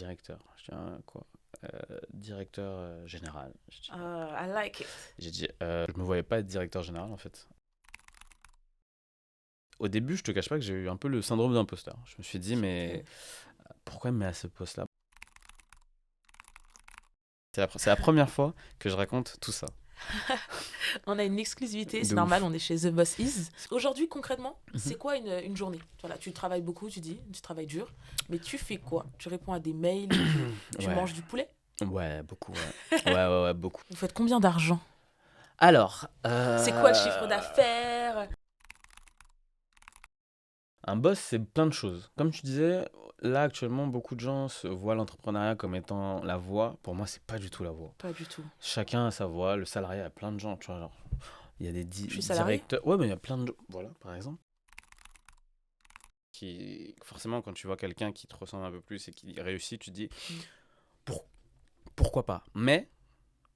directeur. Je dis, quoi? Directeur général. Je dis, I like it. j'ai dit, je me voyais pas être directeur général en fait. Au début, je te cache pas que j'ai eu un peu le syndrome d'imposteur. Je me suis dit, mais pourquoi il me met à ce poste-là? C'est la première fois que je raconte tout ça. On a une exclusivité, De c'est normal, ouf. on est chez The Boss Is. Aujourd'hui, concrètement, Mhm. c'est quoi une journée? Voilà, tu travailles beaucoup, tu dis, tu travailles dur, mais tu fais quoi? Tu réponds à des mails, tu Ouais. manges du poulet? Ouais, beaucoup, ouais. Ouais, beaucoup. Vous faites combien d'argent? Alors, C'est quoi le chiffre d'affaires? un boss, c'est plein de choses. Comme tu disais, là, actuellement, beaucoup de gens se voient l'entrepreneuriat comme étant la voie. Pour moi, c'est pas du tout la voie. Pas du tout. Chacun a sa voie. Le salarié, il y a plein de gens, tu vois, genre, il y a des Je suis salarié? directeurs. Ouais, mais il y a plein de gens, voilà, par exemple. Forcément, quand tu vois quelqu'un qui te ressemble un peu plus et qui réussit, tu te dis, Pour- pourquoi pas? Mais,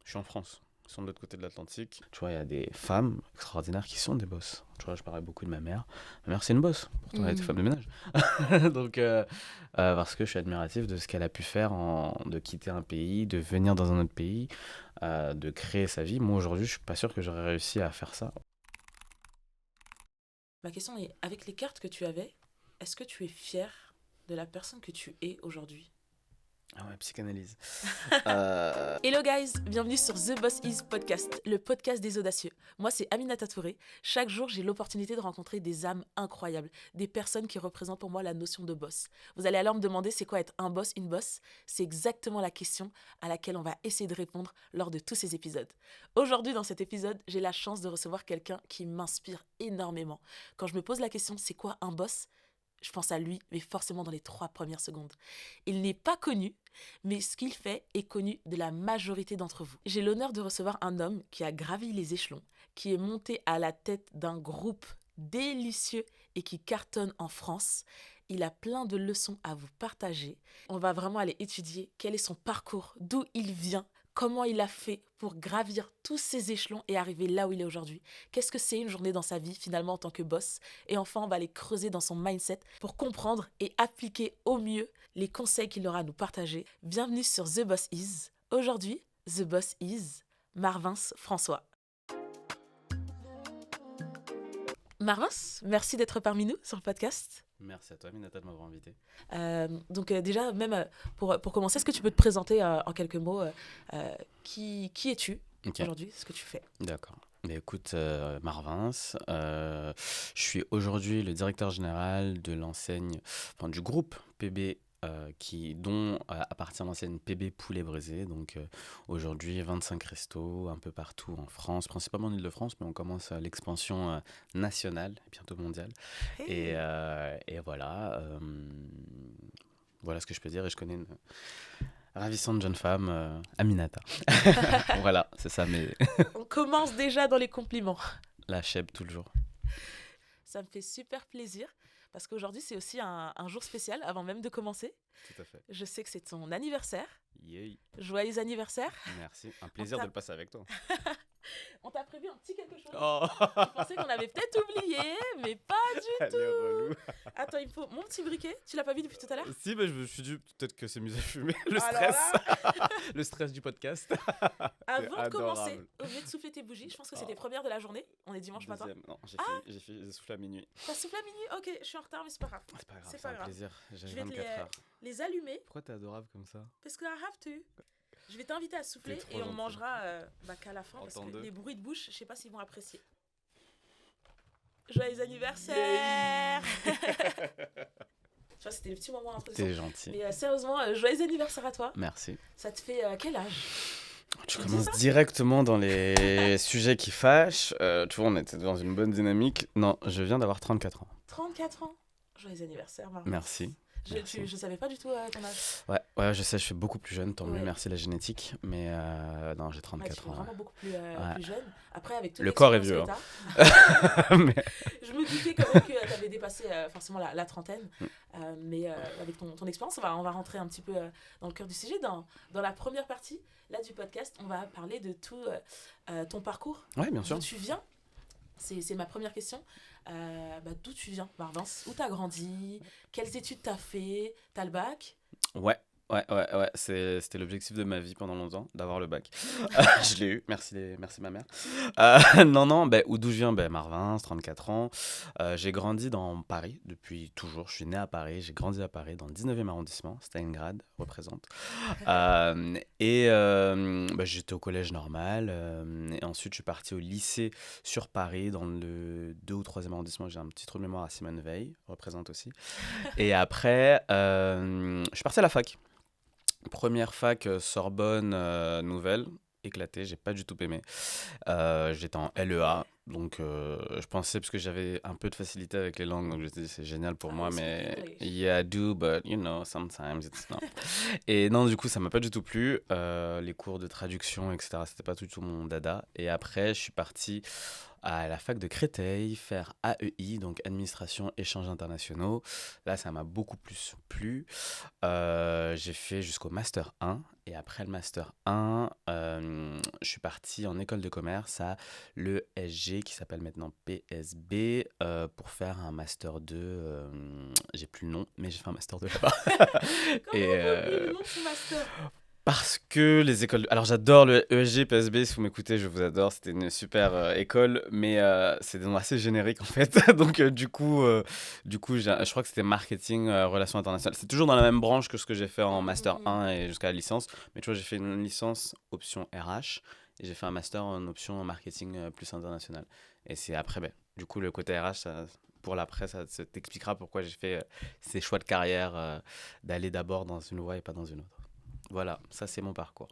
je suis en France. Ils sont de l'autre côté de l'Atlantique. Tu vois, il y a des femmes extraordinaires qui sont des boss. Tu vois, je parlais beaucoup de ma mère. Ma mère, c'est une boss. Pourtant, elle était femme de ménage. Donc, parce que je suis admiratif de ce qu'elle a pu faire de quitter un pays, de venir dans un autre pays, de créer sa vie. Moi, aujourd'hui, je suis pas sûr que j'aurais réussi à faire ça. Ma question est, avec les cartes que tu avais, est-ce que tu es fier de la personne que tu es aujourd'hui? Ah ouais, psychanalyse. Hello guys, bienvenue sur The Boss Is Podcast, le podcast des audacieux. Moi c'est Aminata Touré. Chaque jour j'ai l'opportunité de rencontrer des âmes incroyables, des personnes qui représentent pour moi la notion de boss. Vous allez alors me demander c'est quoi être un boss, une boss? C'est exactement la question à laquelle on va essayer de répondre lors de tous ces épisodes. Aujourd'hui dans cet épisode, j'ai la chance de recevoir quelqu'un qui m'inspire énormément. Quand je me pose la question c'est quoi un boss? Je pense à lui, mais forcément dans les 3 premières secondes. Il n'est pas connu, mais ce qu'il fait est connu de la majorité d'entre vous. J'ai l'honneur de recevoir un homme qui a gravi les échelons, qui est monté à la tête d'un groupe délicieux et qui cartonne en France. Il a plein de leçons à vous partager. On va vraiment aller étudier quel est son parcours, d'où il vient, comment il a fait pour gravir tous ces échelons et arriver là où il est aujourd'hui. Qu'est-ce que c'est une journée dans sa vie finalement en tant que boss? Et enfin, on va aller creuser dans son mindset pour comprendre et appliquer au mieux les conseils qu'il aura à nous partager. Bienvenue sur The Boss Is. Aujourd'hui, The Boss Is Marvins François. Marvins, merci d'être parmi nous sur le podcast. Merci à toi, Minata, de m'avoir invité. Déjà, même pour commencer, est-ce que tu peux te présenter en quelques mots qui es-tu aujourd'hui, ce que tu fais? D'accord. Mais écoute, Marvins, je suis aujourd'hui le directeur général de l'enseigne, enfin du groupe PB, dont appartient l'enseigne PB Poulet Braisé. Donc aujourd'hui, 25 restos un peu partout en France, principalement en Île-de-France, mais on commence à l'expansion nationale, et bientôt mondiale. Hey. Et voilà, voilà ce que je peux dire. Et je connais une ravissante jeune femme, Aminata. Voilà, c'est ça, mais On commence déjà dans les compliments. la chèvre toujours. Ça me fait super plaisir parce qu'aujourd'hui, c'est aussi un jour spécial avant même de commencer. Tout à fait. Je sais que c'est ton anniversaire. Yay. Joyeux anniversaire. Merci, un plaisir de le passer avec toi. On t'a prévu un petit quelque chose. Oh, Je pensais qu'on avait peut-être oublié, mais pas du elle est relou. Attends, il me faut mon petit briquet. Tu l'as pas vu depuis tout à l'heure? Si, bah, je me suis dit peut-être que c'est mieux à fumer. Le Alors stress. Le stress du podcast. Avant de commencer, adorable. au lieu de souffler tes bougies, je pense que c'est tes premières de la journée. On est dimanche matin. Deuxième. Non, j'ai soufflé à minuit. T'as soufflé à minuit? Ok, je suis en retard, mais c'est pas grave. C'est pas grave, C'est c'est pas un grave. plaisir. Je J'ai vais 24 heures. les allumer Pourquoi t'es adorable comme ça? parce que I have to. Je vais t'inviter à souffler T'es trop et on gentil. mangera qu'à la fin En parce temps que deux. les bruits de bouche, je sais pas s'ils vont apprécier. Joyeux anniversaire! Tu vois, c'était le petit moment introduction. T'es gentil. Mais sérieusement, joyeux anniversaire à toi. Merci. Ça te fait quel âge? Tu dis commences ça directement dans les sujets qui fâchent. Tu vois, on était dans une bonne dynamique. Non, je viens d'avoir 34 ans. 34 ans. Joyeux anniversaire, Marvin. Merci. Merci. Je savais pas du tout ton âge. Ouais, je sais, je suis beaucoup plus jeune, tant mieux, Ouais. merci la génétique. Mais non, j'ai Ouais, tu 34 fais ans. vraiment beaucoup plus jeune. Après, avec toute Le corps est l'expérience vieux, que t'as, Mais- je me doutais quand même que tu avais dépassé forcément la trentaine. Mais avec ton expérience, on va rentrer un petit peu dans le cœur du sujet. Dans la première partie là, du podcast, on va parler de tout ton parcours. Ouais, bien sûr. D'où tu viens. C'est ma première question. D'où tu viens, Marvins? Où t'as grandi? Quelles études t'as fait? T'as le bac? Ouais, Ouais. C'était l'objectif de ma vie pendant longtemps, d'avoir le bac. Je l'ai eu, merci ma mère. Non, d'où je viens, Marvin, 34 ans. J'ai grandi dans Paris depuis toujours. Je suis né à Paris, j'ai grandi à Paris dans le 19e arrondissement, Stalingrad représente. J'étais au collège normal. Et ensuite, je suis parti au lycée sur Paris, dans le 2 ou 3e arrondissement. J'ai un petit trou de mémoire à Simone Veil, représente aussi. Et après, je suis parti à la fac. Première fac, Sorbonne, Nouvelle, éclaté, j'ai pas du tout aimé. J'étais en LEA, donc je pensais, parce que j'avais un peu de facilité avec les langues, donc je me suis dit c'est génial pour moi, mais yeah, I do, but you know, sometimes it's not. Et non, du coup, ça m'a pas du tout plu. Les cours de traduction, etc., c'était pas du tout mon dada. Et après, je suis parti à la fac de Créteil faire AEI, donc Administration Échanges Internationaux. Là, ça m'a beaucoup plus plu. J'ai fait jusqu'au Master 1. Et après le Master 1, je suis parti en école de commerce à l'ESG, qui s'appelle maintenant PSB, pour faire un Master 2. J'ai plus le nom, mais j'ai fait un Master 2 là-bas. Comment on peut oublier le nom de ce master? Parce que les écoles... Alors j'adore le ESG, PSB, si vous m'écoutez, je vous adore, c'était une super école, mais c'est des noms assez génériques en fait. Donc du coup, je crois que c'était marketing, relations internationales. C'est toujours dans la même branche que ce que j'ai fait en Master 1 et jusqu'à la licence. Mais tu vois, j'ai fait une licence option RH et j'ai fait un Master en option marketing plus international. Et c'est après, du coup, le côté RH, pour l'après, ça t'expliquera pourquoi j'ai fait ces choix de carrière, d'aller d'abord dans une voie et pas dans une autre. Voilà, ça c'est mon parcours.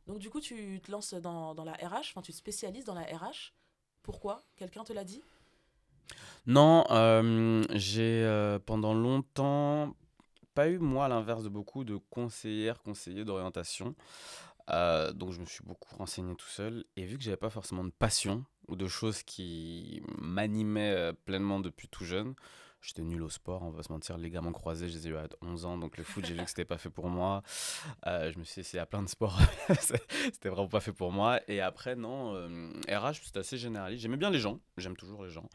Donc du coup, tu te lances dans la RH, enfin tu te spécialises dans la RH. Pourquoi? Quelqu'un te l'a dit? Non, j'ai pendant longtemps pas eu, moi, à l'inverse de beaucoup, de conseillers d'orientation. Donc je me suis beaucoup renseigné tout seul. Et vu que j'avais pas forcément de passion ou de choses qui m'animaient pleinement depuis tout jeune, j'étais nul au sport, on va se mentir, les ligaments croisés, je les ai eu à 11 ans, donc le foot, j'ai vu que c'était pas fait pour moi. Je me suis essayé à plein de sports, c'était vraiment pas fait pour moi. Et après, non, RH, c'était assez généraliste. J'aimais bien les gens, j'aime toujours les gens.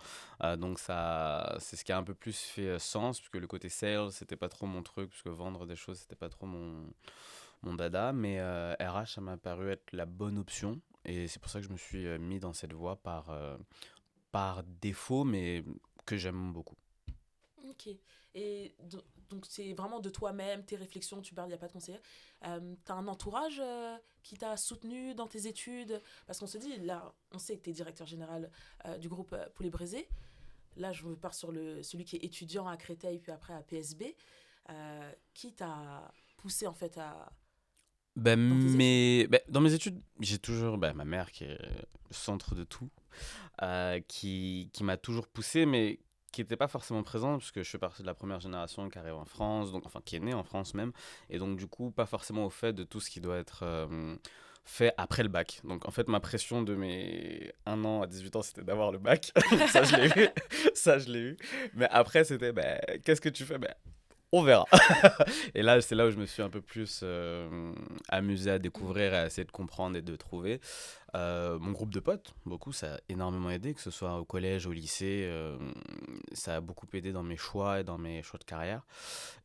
Donc ça, c'est ce qui a un peu plus fait sens, puisque le côté sales, c'était pas trop mon truc, puisque vendre des choses, c'était pas trop mon dada. Mais RH, ça m'a paru être la bonne option. Et c'est pour ça que je me suis mis dans cette voie par défaut, mais que j'aime beaucoup. Ok. Et donc c'est vraiment de toi-même, tes réflexions, tu parles, il n'y a pas de conseiller. T'as un entourage qui t'a soutenu dans tes études? Parce qu'on se dit, là, on sait que t'es directeur général du groupe Poulet Braisé. Là, je pars sur celui qui est étudiant à Créteil, puis après à PSB. Qui t'a poussé en fait dans tes études? Dans mes études, j'ai toujours ma mère qui est le centre de tout, qui m'a toujours poussé, mais qui n'était pas forcément présente, puisque je fais partie de la première génération qui arrive en France, donc, enfin qui est née en France même, et donc du coup pas forcément au fait de tout ce qui doit être fait après le bac. Donc en fait ma pression de mes 1 an à 18 ans c'était d'avoir le bac, ça je l'ai eu, ça je l'ai eu, mais après c'était qu'est-ce que tu fais? On verra. Et là, c'est là où je me suis un peu plus amusé à découvrir, à essayer de comprendre et de trouver. Mon groupe de potes, beaucoup, ça a énormément aidé, que ce soit au collège, au lycée. Ça a beaucoup aidé dans mes choix et dans mes choix de carrière.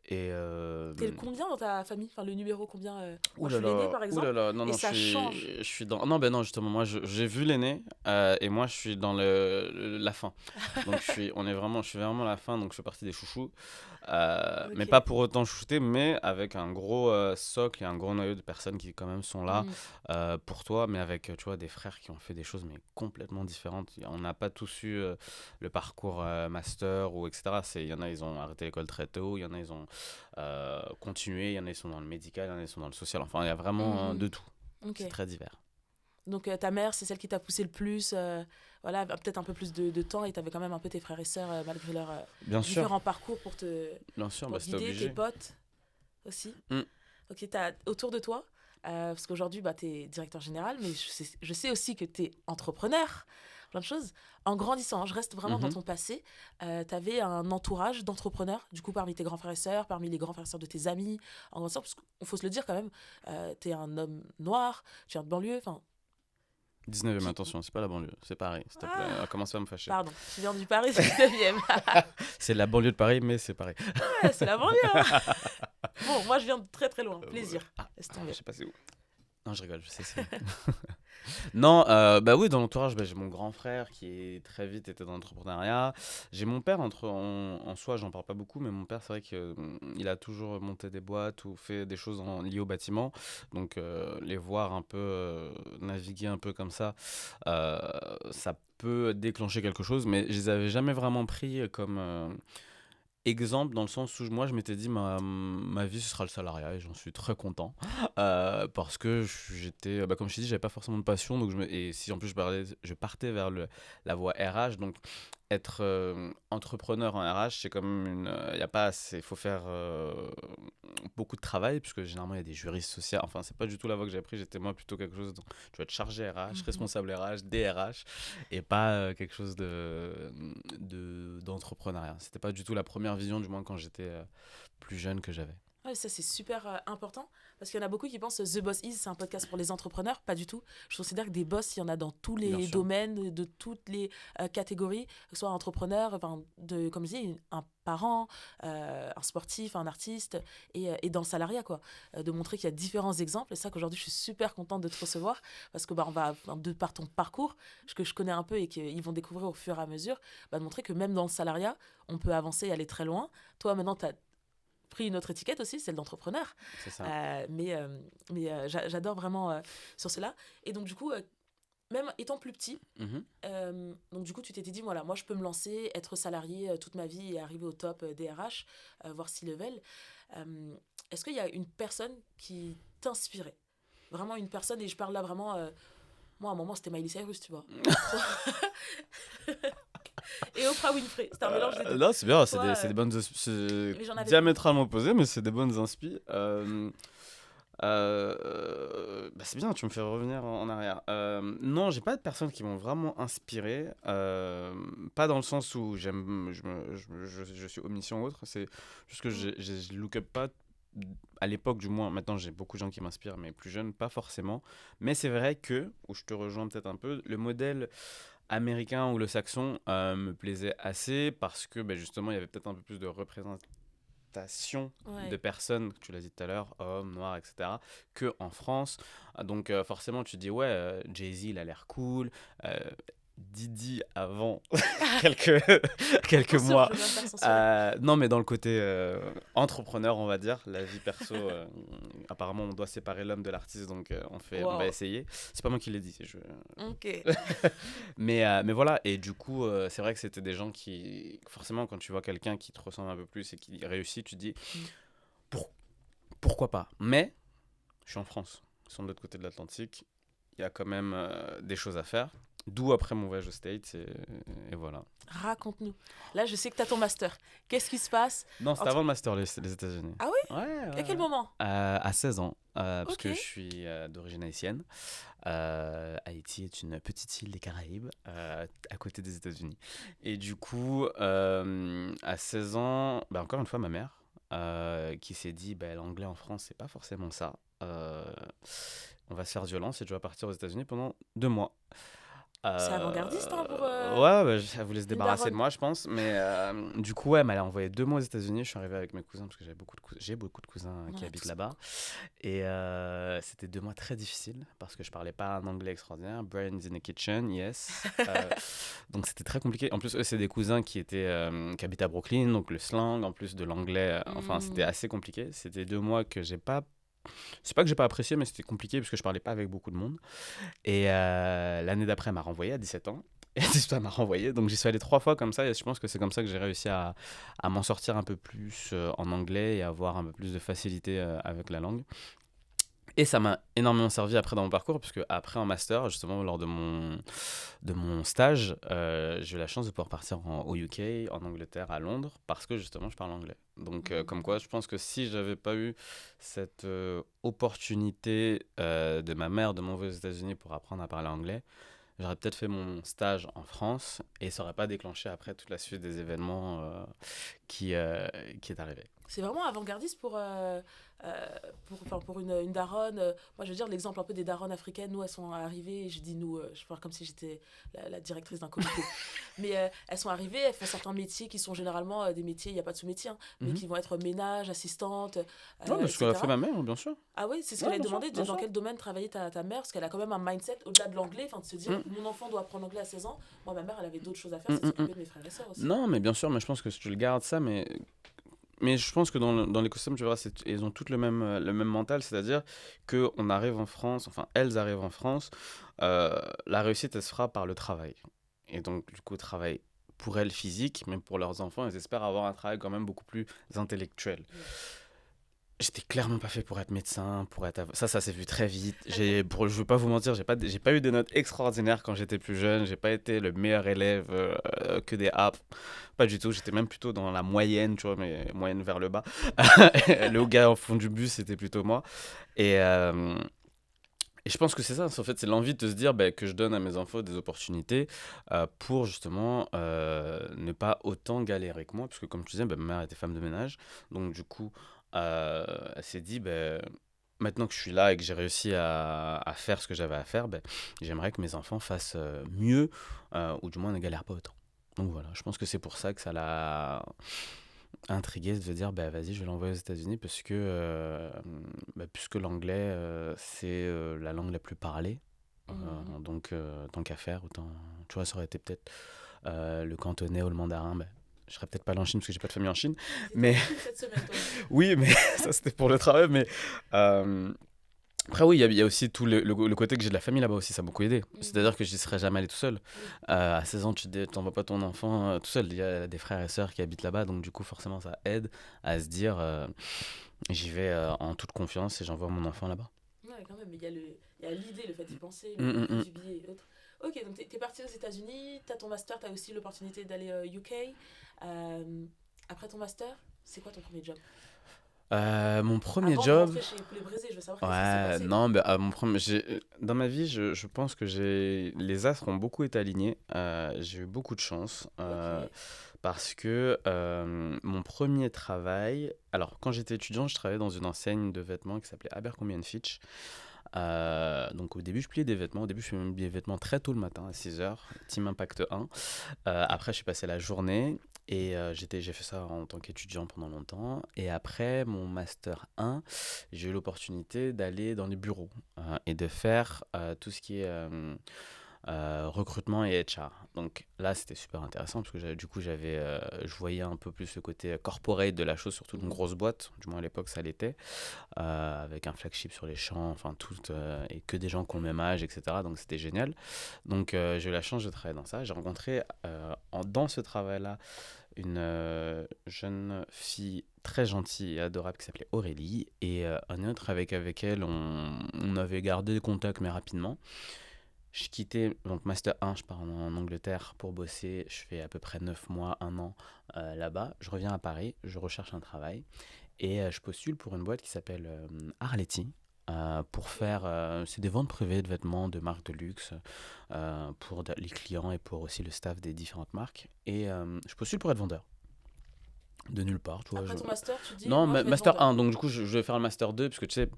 Et T'es le combien dans ta famille? Enfin, le numéro combien? Ouh Moi, je là suis l'aîné, là, par ouh là exemple. là, non, Et non, ça change. je suis dans... Non, non, justement, moi, j'ai vu l'aîné, et moi, je suis dans la fin. Donc, je suis vraiment la fin, donc je fais partie des chouchous. Mais pas Ok. pour autant chouchouter, mais avec un gros socle et un gros noyau de personnes qui, quand même, sont là Mm. pour toi, mais avec, tu vois, des frères qui ont fait des choses, mais complètement différentes. On n'a pas tous eu le parcours master ou etc. Il y en a, ils ont arrêté l'école très tôt, il y en a, ils ont continuer, il y en a qui sont dans le médical, il y en a qui sont dans le social, enfin il y a vraiment Mm. de tout, Ok. c'est très divers. Donc, ta mère, c'est celle qui t'a poussé le plus. Voilà, peut-être un peu plus de temps. Et t'avais quand même un peu tes frères et sœurs, malgré leurs Bien sûr, différents parcours pour te c'était guider. Tes obligé. potes aussi. Mm. Ok, t'as autour de toi. Parce qu'aujourd'hui, t'es directeur général, mais je sais aussi que t'es entrepreneur, plein de choses. En grandissant, je reste vraiment dans Mhm. ton passé, t'avais un entourage d'entrepreneurs, du coup, parmi tes grands frères et sœurs, parmi les grands frères et sœurs de tes amis, en grandissant, parce qu'il faut se le dire quand même, t'es un homme noir, tu viens de banlieue, enfin... 19e, Qui... attention, c'est pas la banlieue, c'est Paris, s'il te plaît, Ah, commence pas à me fâcher. pardon, tu viens du Paris, c'est le 9e. C'est la banlieue de Paris, mais c'est Paris. Ouais, c'est la banlieue, hein. Bon, moi, je viens de très très loin. Plaisir. Laisse Je tomber. sais pas c'est où. Non, je rigole, je sais c'est où. Non, bah oui, dans l'entourage, bah, j'ai mon grand frère qui est très vite était dans l'entrepreneuriat. J'ai mon père, en soi, j'en parle pas beaucoup, mais mon père, c'est vrai qu'il a toujours monté des boîtes ou fait des choses liées au bâtiment. Donc, les voir un peu naviguer un peu comme euh, ça peut déclencher quelque chose, mais je les avais jamais vraiment pris comme exemple dans le sens où moi je m'étais dit ma vie ce sera le salariat et j'en suis très content parce que j'étais comme je t'ai dit j'avais pas forcément de passion donc et si en plus je partais vers la voie RH donc être entrepreneur en RH c'est comme il y a pas assez il faut faire beaucoup de travail puisque généralement il y a des juristes sociaux enfin c'est pas du tout la voie que j'ai pris j'étais moi plutôt quelque chose tu vas être chargé RH responsable RH DRH et pas quelque chose d'entrepreneuriat. C'était pas du tout la première vision, du moins quand j'étais plus jeune que j'avais. Ouais, ça c'est super important parce qu'il y en a beaucoup qui pensent The Boss Is c'est un podcast pour les entrepreneurs, pas du tout. Je considère que des boss, il y en a dans tous Bien les sûr. domaines, de toutes les catégories, que ce soit un entrepreneur, enfin, comme je dis, un parent, un sportif, un artiste et dans le salariat quoi. De montrer qu'il y a différents exemples et ça qu'aujourd'hui je suis super contente de te recevoir parce que on va de par ton parcours que je connais un peu et qu'ils vont découvrir au fur et à mesure, de montrer que même dans le salariat, on peut avancer et aller très loin. Toi maintenant tu as pris une autre étiquette aussi, celle d'entrepreneur. C'est ça. J'adore vraiment sur cela. Et donc, du coup, même étant plus petit, Mhm. donc du coup, tu t'étais dit, voilà, moi, je peux me lancer, être salarié toute ma vie et arriver au top DRH, voire C-level. Est-ce qu'il y a une personne qui t'inspirait? Vraiment une personne, et je parle là vraiment... moi, à un moment, c'était Miley Cyrus, tu vois. Et Oprah Winfrey. C'était un mélange des deux. Non, c'est bien, Toi, c'est des bonnes. C'est mais j'en avais... diamétralement opposé, mais c'est des bonnes inspi. Bah c'est bien, tu me fais revenir en arrière. Non, j'ai pas de personnes qui m'ont vraiment inspiré. Pas dans le sens où je suis omniscient ou autre. C'est juste que je look up pas. À l'époque, du moins, maintenant j'ai beaucoup de gens qui m'inspirent, mais plus jeunes, pas forcément. Mais c'est vrai que, où je te rejoins peut-être un peu, le modèle américain ou le saxon me plaisait assez parce que justement il y avait peut-être un peu plus de représentation de Ouais. personnes, tu l'as dit tout à l'heure, hommes, noirs, etc., que en France. Donc forcément tu te dis ouais, Jay-Z il a l'air cool, euh, Didi avant quelques, quelques Attention, mois. je viens de faire censurer. Non mais dans le côté entrepreneur on va dire, la vie perso, apparemment on doit séparer l'homme de l'artiste donc on va Wow. essayer. C'est pas moi qui l'ai dit, Ok. mais voilà, et du coup, c'est vrai que c'était des gens qui, forcément, quand tu vois quelqu'un qui te ressemble un peu plus et qui réussit, tu te dis, Mm. pour, pourquoi pas? Mais, je suis en France, ils sont de l'autre côté de l'Atlantique, il y a quand même des choses à faire, d'où après mon voyage aux States, et voilà. Raconte-nous. Là, je sais que tu as ton master. Qu'est-ce qui se passe? Non, c'était Entre- avant le master, les États-Unis. Ah oui? Ouais, ouais, À quel ouais. moment? À 16 ans, parce Ok. que je suis d'origine haïtienne. Haïti est une petite île des Caraïbes, à côté des États-Unis. Et du coup, à 16 ans, encore une fois, ma mère, qui s'est dit l'anglais en France, c'est pas forcément ça. On va se faire violence et tu vas partir aux États-Unis pendant 2 mois. C'est avant-gardiste hein, pour Ouais, elle voulait se une débarrasser de daronne. moi, je pense. Mais du coup, ouais, elle m'a envoyé 2 mois aux États-Unis. Je suis arrivé avec mes cousins parce que j'ai beaucoup de cousins On qui a habitent tous là-bas. Et c'était 2 mois très difficiles parce que je parlais pas un anglais extraordinaire. Brains in the kitchen, yes. Donc c'était très compliqué. En plus, eux, c'est des cousins qui habitent à Brooklyn, donc le slang, en plus de l'anglais, enfin, c'était Hmm. assez compliqué. C'était 2 mois que j'ai pas. C'est pas que j'ai pas apprécié, mais c'était compliqué parce que je parlais pas avec beaucoup de monde. Et l'année d'après, elle m'a renvoyé à 17 ans. Et à 18 ans, elle m'a renvoyé. Donc j'y suis allé 3 fois comme ça. Et je pense que c'est comme ça que j'ai réussi à m'en sortir un peu plus en anglais et avoir un peu plus de facilité avec la langue. Et ça m'a énormément servi après dans mon parcours, puisque après en master, justement, lors de mon stage, j'ai eu la chance de pouvoir partir au UK, en Angleterre, à Londres, parce que justement, je parle anglais. Donc, comme quoi, je pense que si j'avais pas eu cette opportunité de ma mère de m'envoyer aux États-Unis pour apprendre à parler anglais, j'aurais peut-être fait mon stage en France et ça aurait pas déclenché après toute la suite des événements qui est arrivé. C'est vraiment avant-gardiste pour une daronne. Moi, je veux dire, l'exemple un peu des daronnes africaines, nous, elles sont arrivées, je dis nous, je parle comme si j'étais la directrice d'un comité. Mais elles sont arrivées, elles font certains métiers qui sont généralement des métiers, il n'y a pas de sous-métier, hein, mais Mhm. qui vont être ménage, assistante, Ouais, mais ce qu'elle a fait etc. ma mère, bien sûr. Ah oui, c'est ce Ouais, qu'elle a bien sûr, demandé, bien dans sûr. quel domaine travaillait ta mère, parce qu'elle a quand même un mindset au-delà de l'anglais, enfin de se dire, Mm, mon enfant doit apprendre l'anglais à 16 ans. Moi, ma mère, elle avait d'autres choses à faire, mm, c'est de mm, mm. s'occuper de mes frères et sœurs aussi. Non, mais bien sûr, mais je pense que si tu le gardes ça, mais je pense que dans l'écosystème, tu verras, ils ont toutes le même mental, c'est-à-dire qu'on arrive en France, enfin, elles arrivent en France, la réussite, elle se fera par le travail. Et donc, du coup, travail pour elles physique, même pour leurs enfants, elles espèrent avoir un travail quand même beaucoup plus intellectuel. Yeah. J'étais clairement pas fait pour être médecin, pour être ça s'est vu très vite. Je veux pas vous mentir, j'ai pas eu des notes extraordinaires quand j'étais plus jeune. J'ai pas été le meilleur élève que des A. Pas du tout. J'étais même plutôt dans la moyenne, tu vois, mais moyenne vers le bas. Le gars au fond du bus, c'était plutôt moi. Et, euh, et je pense que c'est ça. En fait, c'est l'envie de se dire ben, que je donne à mes enfants des opportunités pour justement ne pas autant galérer que moi, parce que comme tu disais, ben, ma mère était femme de ménage, donc du coup elle s'est dit, ben, maintenant que je suis là et que j'ai réussi à faire ce que j'avais à faire, ben, j'aimerais que mes enfants fassent mieux, ou du moins ne galèrent pas autant. Donc voilà, je pense que c'est pour ça que ça l'a intrigué de se dire, ben, vas-y, je vais l'envoyer aux États-Unis parce que, ben, puisque l'anglais, c'est la langue la plus parlée. Mhm. Donc, tant qu'à faire, autant, tu vois, ça aurait été peut-être le cantonais ou le mandarin. Ben, je serais peut-être pas allé en Chine parce que j'ai pas de famille en Chine. T'étais Mais en Chine cette semaine, toi. oui, mais ça c'était pour le travail. Mais euh, après, oui, il y a aussi tout le côté que j'ai de la famille là-bas aussi, ça m'a beaucoup aidé. Mhm. C'est-à-dire que j'y serais jamais allé tout seul. Oui. À 16 ans, tu t'envoies pas ton enfant tout seul. Il y a des frères et sœurs qui habitent là-bas, donc du coup, forcément, ça aide à se dire j'y vais en toute confiance et j'envoie mon enfant là-bas. Ouais, quand même, mais il y a l'idée, le fait d'y penser, le Mm, prix mm, du billet et autres. Ok, donc t'es parti aux États-Unis, t'as ton master, t'as aussi l'opportunité d'aller UK. Euh, après ton master, c'est quoi ton premier job? Mon premier Avant de job, rentrer chez Poulet Braisé, je veux savoir qu'est-ce qui s'est ouais, passé. non, mais dans ma vie, je pense que les astres ont beaucoup été alignés. J'ai eu beaucoup de chance Ok, parce que mon premier travail, alors quand j'étais étudiant, je travaillais dans une enseigne de vêtements qui s'appelait Abercrombie Fitch. Donc au début, je pliais des vêtements. Au début, je faisais des vêtements très tôt le matin, à 6 heures, Team Impact 1. Après, je suis passé la journée et j'ai fait ça en tant qu'étudiant pendant longtemps. Et après mon Master 1, j'ai eu l'opportunité d'aller dans les bureaux et de faire tout ce qui est recrutement et HR. Donc là, c'était super intéressant parce que du coup, je voyais un peu plus le côté corporate de la chose, surtout d'une mhm, grosse boîte. Du moins à l'époque, ça l'était, avec un flagship sur les champs, enfin tout, et que des gens qui ont le même âge, etc. Donc c'était génial. Donc j'ai eu la chance de travailler dans ça. J'ai rencontré dans ce travail-là une jeune fille très gentille et adorable qui s'appelait Aurélie et un autre avec elle, on avait gardé contact mais rapidement. Je quittais donc Master 1, je pars en Angleterre pour bosser. Je fais à peu près 9 mois, 1 an là-bas. Je reviens à Paris, je recherche un travail et je postule pour une boîte qui s'appelle Arletty. Pour faire, c'est des ventes privées de vêtements de marques de luxe pour les clients et pour aussi le staff des différentes marques. Et je postule pour être vendeur de nulle part, tu vois. après ton master, tu dis, Non, moi je vais être Master vendeur. 1, donc du coup, je vais faire le Master 2, parce que tu sais,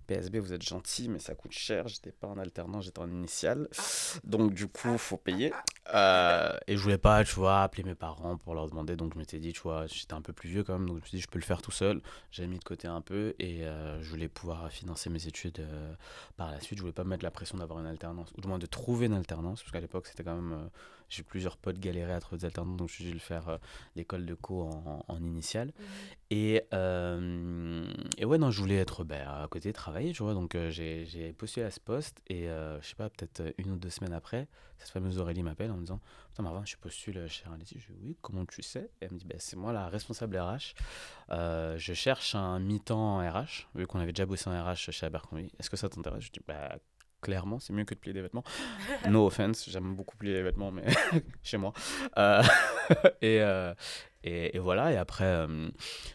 PSB, vous êtes gentil, mais ça coûte cher. J'étais pas en alternance, j'étais en initial. Ah, Donc du coup, faut payer. Et je voulais pas, tu vois, appeler mes parents pour leur demander. Donc je m'étais dit, tu vois, j'étais un peu plus vieux quand même, donc je me suis dit, je peux le faire tout seul. J'avais mis de côté un peu et je voulais pouvoir financer mes études par la suite. Je voulais pas me mettre la pression d'avoir une alternance, ou du moins de trouver une alternance, parce qu'à l'époque, c'était quand même. J'ai eu plusieurs potes galérer à trouver des alternances, donc je suis dû le faire l'école de co en initial. mhm. Et ouais, non, je voulais être à côté, travailler, tu vois. Donc, j'ai postulé à ce poste. Et je sais pas, peut-être 1 ou 2 semaines après, cette fameuse Aurélie m'appelle en me disant: Putain, Marvin, je postule chez Arletty. Je dis: Oui, comment tu sais? Et elle me dit: bah, c'est moi la responsable RH. Je cherche un mi-temps en RH, vu qu'on avait déjà bossé en RH chez Abercrombie. Est-ce que ça t'intéresse? Je dis: Bah, clairement, c'est mieux que de plier des vêtements. No offense, j'aime beaucoup plier les vêtements, mais chez moi. Euh, et, euh, et voilà, et après,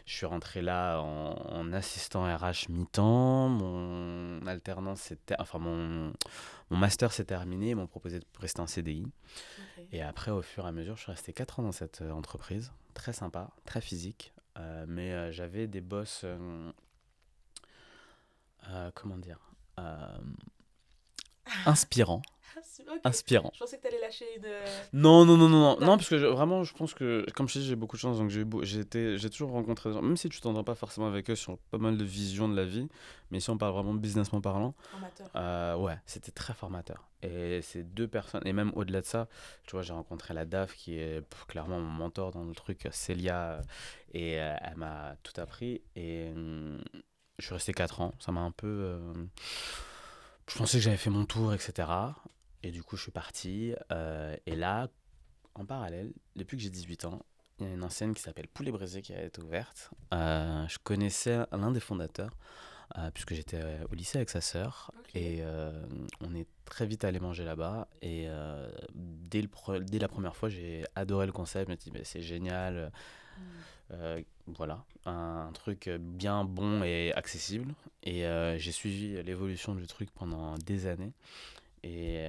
je suis rentré là en assistant RH mi-temps. Mon alternance, enfin, mon master s'est terminé. Ils m'ont proposé de rester en CDI. Ok. Et après, au fur et à mesure, je suis resté 4 ans dans cette entreprise. Très sympa, très physique. mais j'avais des boss, comment dire, inspirants. Ok. Inspirants. Je pensais que t'allais lâcher une... Non, Non. parce que vraiment, je pense que, comme je te dis, j'ai beaucoup de chance, donc j'ai toujours rencontré des gens, même si tu t'entends pas forcément avec eux sur pas mal de visions de la vie, mais si on parle vraiment businessment parlant, Formateur. ouais, c'était très formateur. Et ces deux personnes, et même au-delà de ça, tu vois, j'ai rencontré la DAF qui est clairement mon mentor dans le truc, Célia, et elle m'a tout appris, et je suis resté 4 ans, ça m'a un peu... je pensais que j'avais fait mon tour, etc. Et du coup, je suis parti. Et là, en parallèle, depuis que j'ai 18 ans, il y a une enseigne qui s'appelle Poulet Brisé qui a été ouverte. Je connaissais l'un des fondateurs, puisque j'étais au lycée avec sa sœur. Ok. Et on est très vite allé manger là-bas. Et dès la première fois, j'ai adoré le concept. Je me suis dit, c'est génial. Voilà, un truc bien bon et accessible. Et j'ai suivi l'évolution du truc pendant des années. Et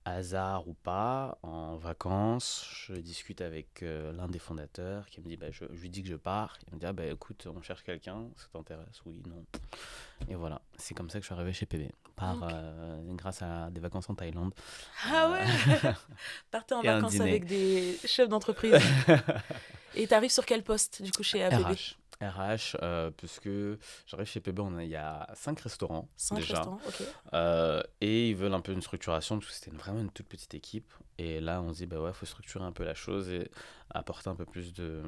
hasard ou pas, en vacances, je discute avec l'un des fondateurs qui me dit, je lui dis que je pars. Il me dit, écoute, on cherche quelqu'un, ça t'intéresse? Oui, non. Et voilà, c'est comme ça que je suis arrivé chez PB, grâce à des vacances en Thaïlande. Ah ouais. Partez en Et un vacances dîner. avec des chefs d'entreprise. Et t'arrives sur quel poste, du coup, chez APB? RH, puisque j'arrive chez PB, il y a 5 restaurants 5 déjà. restaurants, ok. Et ils veulent un peu une structuration, parce que c'était vraiment une toute petite équipe. Et là, on se dit, ouais, faut structurer un peu la chose et apporter un peu plus de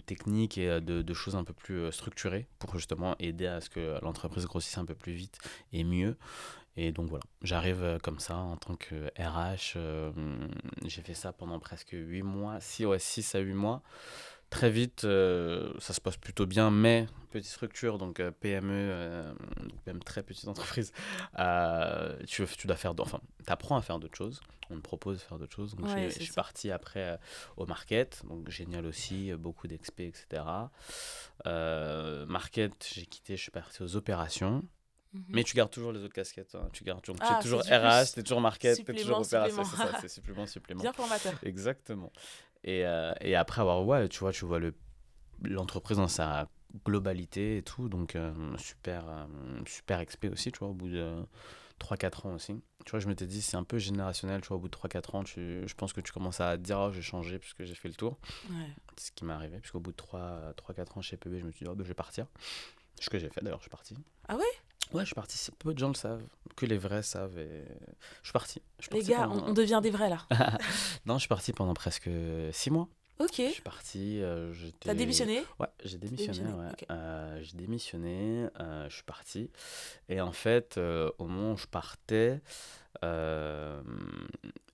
techniques et de choses un peu plus structurées pour justement aider à ce que l'entreprise grossisse un peu plus vite et mieux. Et donc voilà, j'arrive comme ça en tant que RH. J'ai fait ça pendant presque 8 mois, 6 à 8 mois. Très vite, ça se passe plutôt bien, mais petite structure, donc PME, donc même très petite entreprise, tu dois faire, enfin, tu apprends à faire d'autres choses. On te propose de faire d'autres choses. Donc Ouais, je c'est suis ça. parti après au market, donc génial aussi, beaucoup d'expé, etc. Market, j'ai quitté, je suis parti aux opérations. Mais tu gardes toujours les autres casquettes. Hein. Tu es Ah, toujours c'est du RH, plus. tu es toujours market, tu es toujours Supplément, opération. supplément. C'est ça, c'est supplément. Bien formateur. Exactement. Et après avoir, ouais, tu vois l'entreprise dans sa globalité et tout. Donc, super expé aussi, tu vois, au bout de 3-4 ans aussi. Tu vois, je m'étais dit, c'est un peu générationnel, tu vois, au bout de 3-4 ans, je pense que tu commences à te dire, oh, j'ai changé puisque j'ai fait le tour. Ouais. C'est ce qui m'est arrivé, puisqu'au bout de 3-4 ans chez PB, je me suis dit, oh, je vais partir. Ce que j'ai fait d'ailleurs, je suis parti. Ah ouais? Ouais, je suis parti. Peu de gens le savent, que les vrais savent. Et... Je suis parti. Les gars, on devient des vrais là. Non, je suis parti pendant presque 6 mois. Ok. Je suis parti. T'as démissionné? Ouais, j'ai démissionné. Ouais. Ok. J'ai démissionné. Je suis parti. Et en fait, au moment où je partais, euh,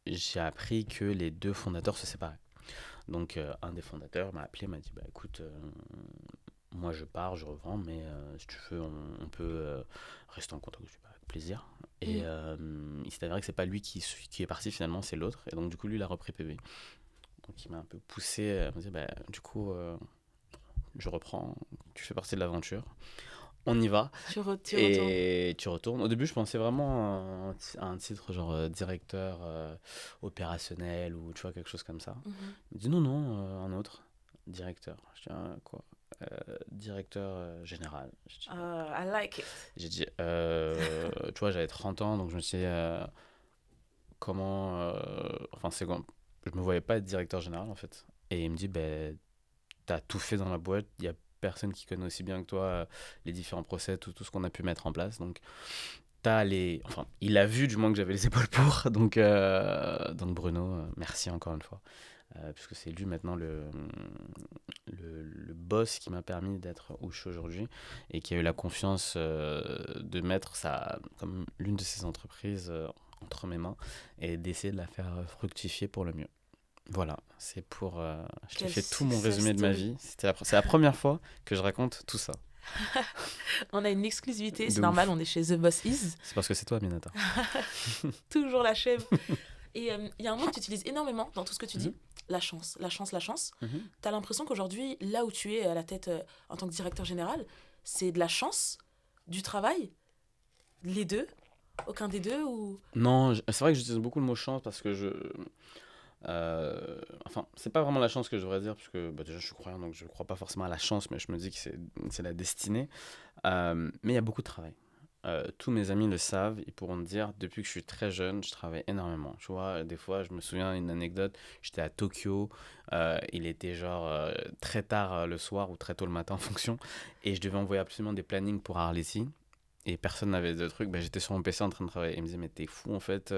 j'ai appris que les deux fondateurs se séparaient. Donc, un des fondateurs m'a appelé, m'a dit, écoute, moi je pars, je revends, mais si tu veux, on peut rester en contact. Je dis, avec plaisir. Et il s'est avéré que c'est pas lui qui est parti finalement, c'est l'autre. Et donc du coup, lui, il a repris PB. Donc il m'a un peu poussé à me dire, du coup, je reprends, tu fais partie de l'aventure. On y va. Tu retournes. Et tu retournes. Au début, je pensais vraiment à un titre genre directeur opérationnel ou tu vois, quelque chose comme ça. Mhm. Il me dit non, un autre. Directeur. Je dis, quoi? Directeur général. Je dis, I like it. j'ai dit, tu vois, j'avais 30 ans, donc je me suis dit, comment. Enfin, c'est quoi? Je me voyais pas être directeur général en fait. Et il me dit, t'as tout fait dans la boîte, il y a personne qui connaît aussi bien que toi les différents process, tout ce qu'on a pu mettre en place. Donc, enfin, il a vu du moins que j'avais les épaules pour. Donc Bruno, merci encore une fois. Puisque c'est lui maintenant le boss qui m'a permis d'être où je suis aujourd'hui et qui a eu la confiance de mettre ça comme l'une de ses entreprises entre mes mains et d'essayer de la faire fructifier pour le mieux. Voilà, c'est pour... je t'ai Quel fait tout mon success résumé de ma story. vie. C'est la première fois que je raconte tout ça. On a une exclusivité, De c'est normal, ouf. on est chez The Boss Is. C'est parce que c'est toi, Aminata. Toujours la chèvre. Et il y a un mot que tu utilises énormément dans tout ce que tu dis, Mhm. la chance, la chance, la chance. Mhm. T'as l'impression qu'aujourd'hui, là où tu es à la tête en tant que directeur général, c'est de la chance, du travail, les deux, aucun des deux ou... Non, c'est vrai que j'utilise beaucoup le mot chance parce que enfin, c'est pas vraiment la chance que je devrais dire, parce que déjà je suis croyant, donc je crois pas forcément à la chance, mais je me dis que c'est la destinée. Mais il y a beaucoup de travail. Tous mes amis le savent, ils pourront te dire, depuis que je suis très jeune, je travaille énormément. Tu vois, des fois, je me souviens d'une anecdote, j'étais à Tokyo, il était genre très tard le soir ou très tôt le matin en fonction, et je devais envoyer absolument des plannings pour Arletty, et personne n'avait de trucs. Ben, j'étais sur mon PC en train de travailler. Ils me disaient, mais t'es fou en fait,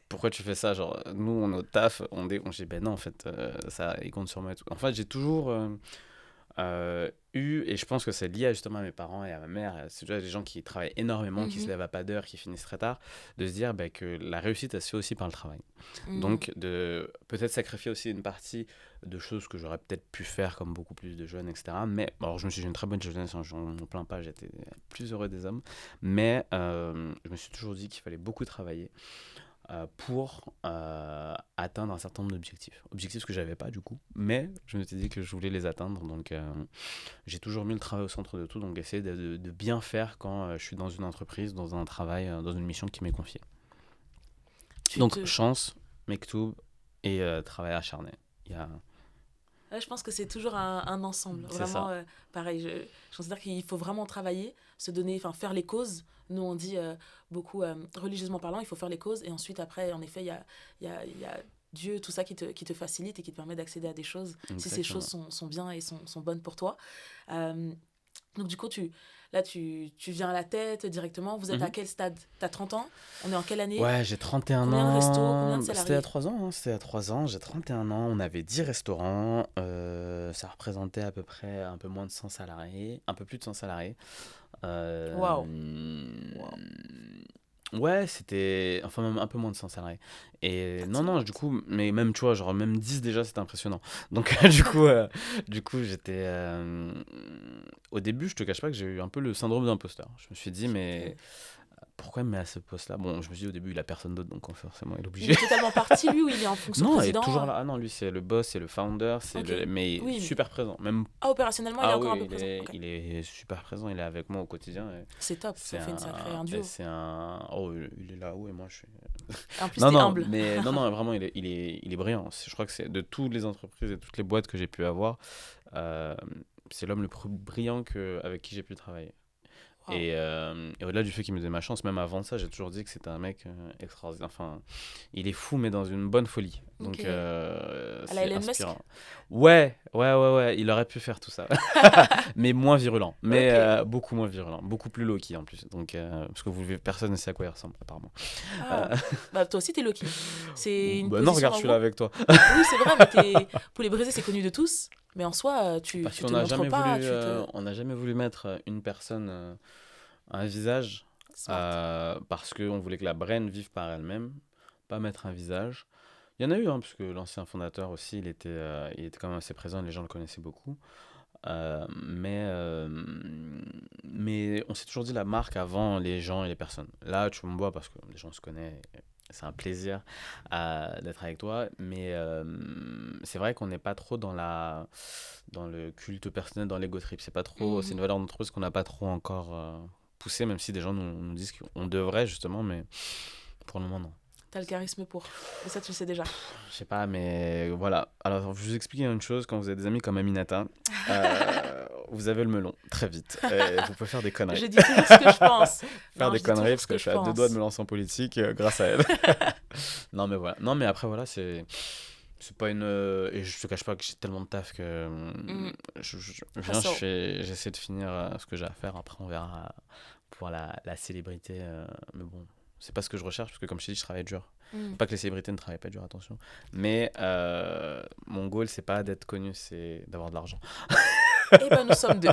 pourquoi tu fais ça? Genre, nous, on est au taf, on dit, ben non, en fait, ça, ils comptent sur moi et tout. En fait, j'ai toujours eu, et je pense que c'est lié justement à mes parents et à ma mère, c'est déjà des gens qui travaillent énormément, qui se lèvent à pas d'heure, qui finissent très tard, de se dire que la réussite, elle se fait aussi par le travail. Donc, de peut-être sacrifier aussi une partie de choses que j'aurais peut-être pu faire comme beaucoup plus de jeunes, etc. Mais, alors, je me suis dit une très bonne jeunesse, hein, je m'en plains pas, j'étais plus heureux des hommes. Mais je me suis toujours dit qu'il fallait beaucoup travailler pour atteindre un certain nombre d'objectifs. Objectifs que je n'avais pas du coup, mais je me suis dit que je voulais les atteindre. Donc j'ai toujours mis le travail au centre de tout, donc essayer de bien faire quand je suis dans une entreprise, dans un travail, dans une mission qui m'est confiée. Donc chance, Mektoub et travail acharné. Il y a... Ouais, je pense que c'est toujours un ensemble. C'est vraiment, pareil, je considère qu'il faut vraiment travailler, se donner, enfin faire les causes. Nous, on dit beaucoup, religieusement parlant, il faut faire les causes. Et ensuite, après, en effet, il y a Dieu, tout ça qui te facilite et qui te permet d'accéder à des choses. Exactement. Si ces choses sont bien et sont bonnes pour toi. Donc, du coup, tu viens à la tête directement. Vous êtes à quel stade? T'as 30 ans? On est en quelle année? Ouais, j'ai 31 combien ans. Combien de restos? Combien de salariés? C'était à 3 ans. Hein, c'était à 3 ans. J'ai 31 ans. On avait 10 restaurants. Ça représentait à peu près un peu moins de 100 salariés. Un peu plus de 100 salariés. Waouh. Ouais, c'était... Enfin, même un peu moins de 100 salariés. Et non, du coup... Mais même, tu vois, genre même 10 déjà, c'était impressionnant. Donc, du coup, j'étais... Au début, je te cache pas que j'ai eu un peu le syndrome d'imposteur. Je me suis dit, mais... Pourquoi il me met à ce poste-là? Bon, je me suis dit au début, il a personne d'autre, donc forcément, il est obligé. Il est totalement parti, lui, ou il est en fonction président? Non, il est toujours là. Ah non, lui, c'est le boss, c'est le founder, mais oui, super présent. Même... opérationnellement, il est encore un peu présent. Il est super présent, il est avec moi au quotidien. C'est top, ça fait un duo. Oh, il est là-haut et moi, je suis... En plus, t'es humble. Mais non, vraiment, il est brillant. Je crois que c'est de toutes les entreprises et toutes les boîtes que j'ai pu avoir, c'est l'homme le plus brillant avec qui j'ai pu travailler. Wow. Et au-delà du fait qu'il me donnait ma chance, même avant ça, j'ai toujours dit que c'était un mec extraordinaire. Enfin, il est fou, mais dans une bonne folie. Donc, c'est inspirant. Ouais, il aurait pu faire tout ça. Mais moins virulent. Mais beaucoup moins virulent. Beaucoup plus low-key en plus. Donc, parce que personne ne sait à quoi il ressemble, apparemment. Bah, toi aussi, t'es low-key. C'est une non, regarde, je suis là avec toi. Oui, c'est vrai, mais Poulet Brisé, c'est connu de tous. Mais en soi, tu te montres pas. On n'a jamais voulu mettre une personne, un visage, parce qu'on voulait que la brain vive par elle-même, pas mettre un visage. Il y en a eu, hein, parce que l'ancien fondateur aussi, il était quand même assez présent, les gens le connaissaient beaucoup. Mais on s'est toujours dit la marque avant les gens et les personnes. Là, tu me vois parce que les gens se connaissent. C'est un plaisir d'être avec toi, mais c'est vrai qu'on n'est pas trop dans le culte personnel, dans l'ego trip. C'est pas trop, c'est une valeur d'entreprise qu'on n'a pas trop encore poussée, même si des gens nous disent qu'on devrait justement, mais pour le moment non. T'as le charisme pour, et ça tu le sais déjà. Je sais pas, mais voilà. Alors je vais vous expliquer une chose, quand vous avez des amis comme Aminata, vous avez le melon très vite. Vous pouvez faire des conneries. Je dis toujours ce que je pense. Des conneries parce que je suis à 2 doigts de me lancer en politique grâce à elle. Non mais voilà. Non mais après voilà, c'est pas une... Et je te cache pas que j'ai tellement de taf que j'essaie de finir ce que j'ai à faire. Après on verra pour la célébrité. Mais bon, c'est pas ce que je recherche parce que comme je t'ai dit, je travaille dur. Pas que les célébrités ne travaillent pas dur, attention. Mais mon goal, c'est pas d'être connu, c'est d'avoir de l'argent. Eh ben, nous sommes deux.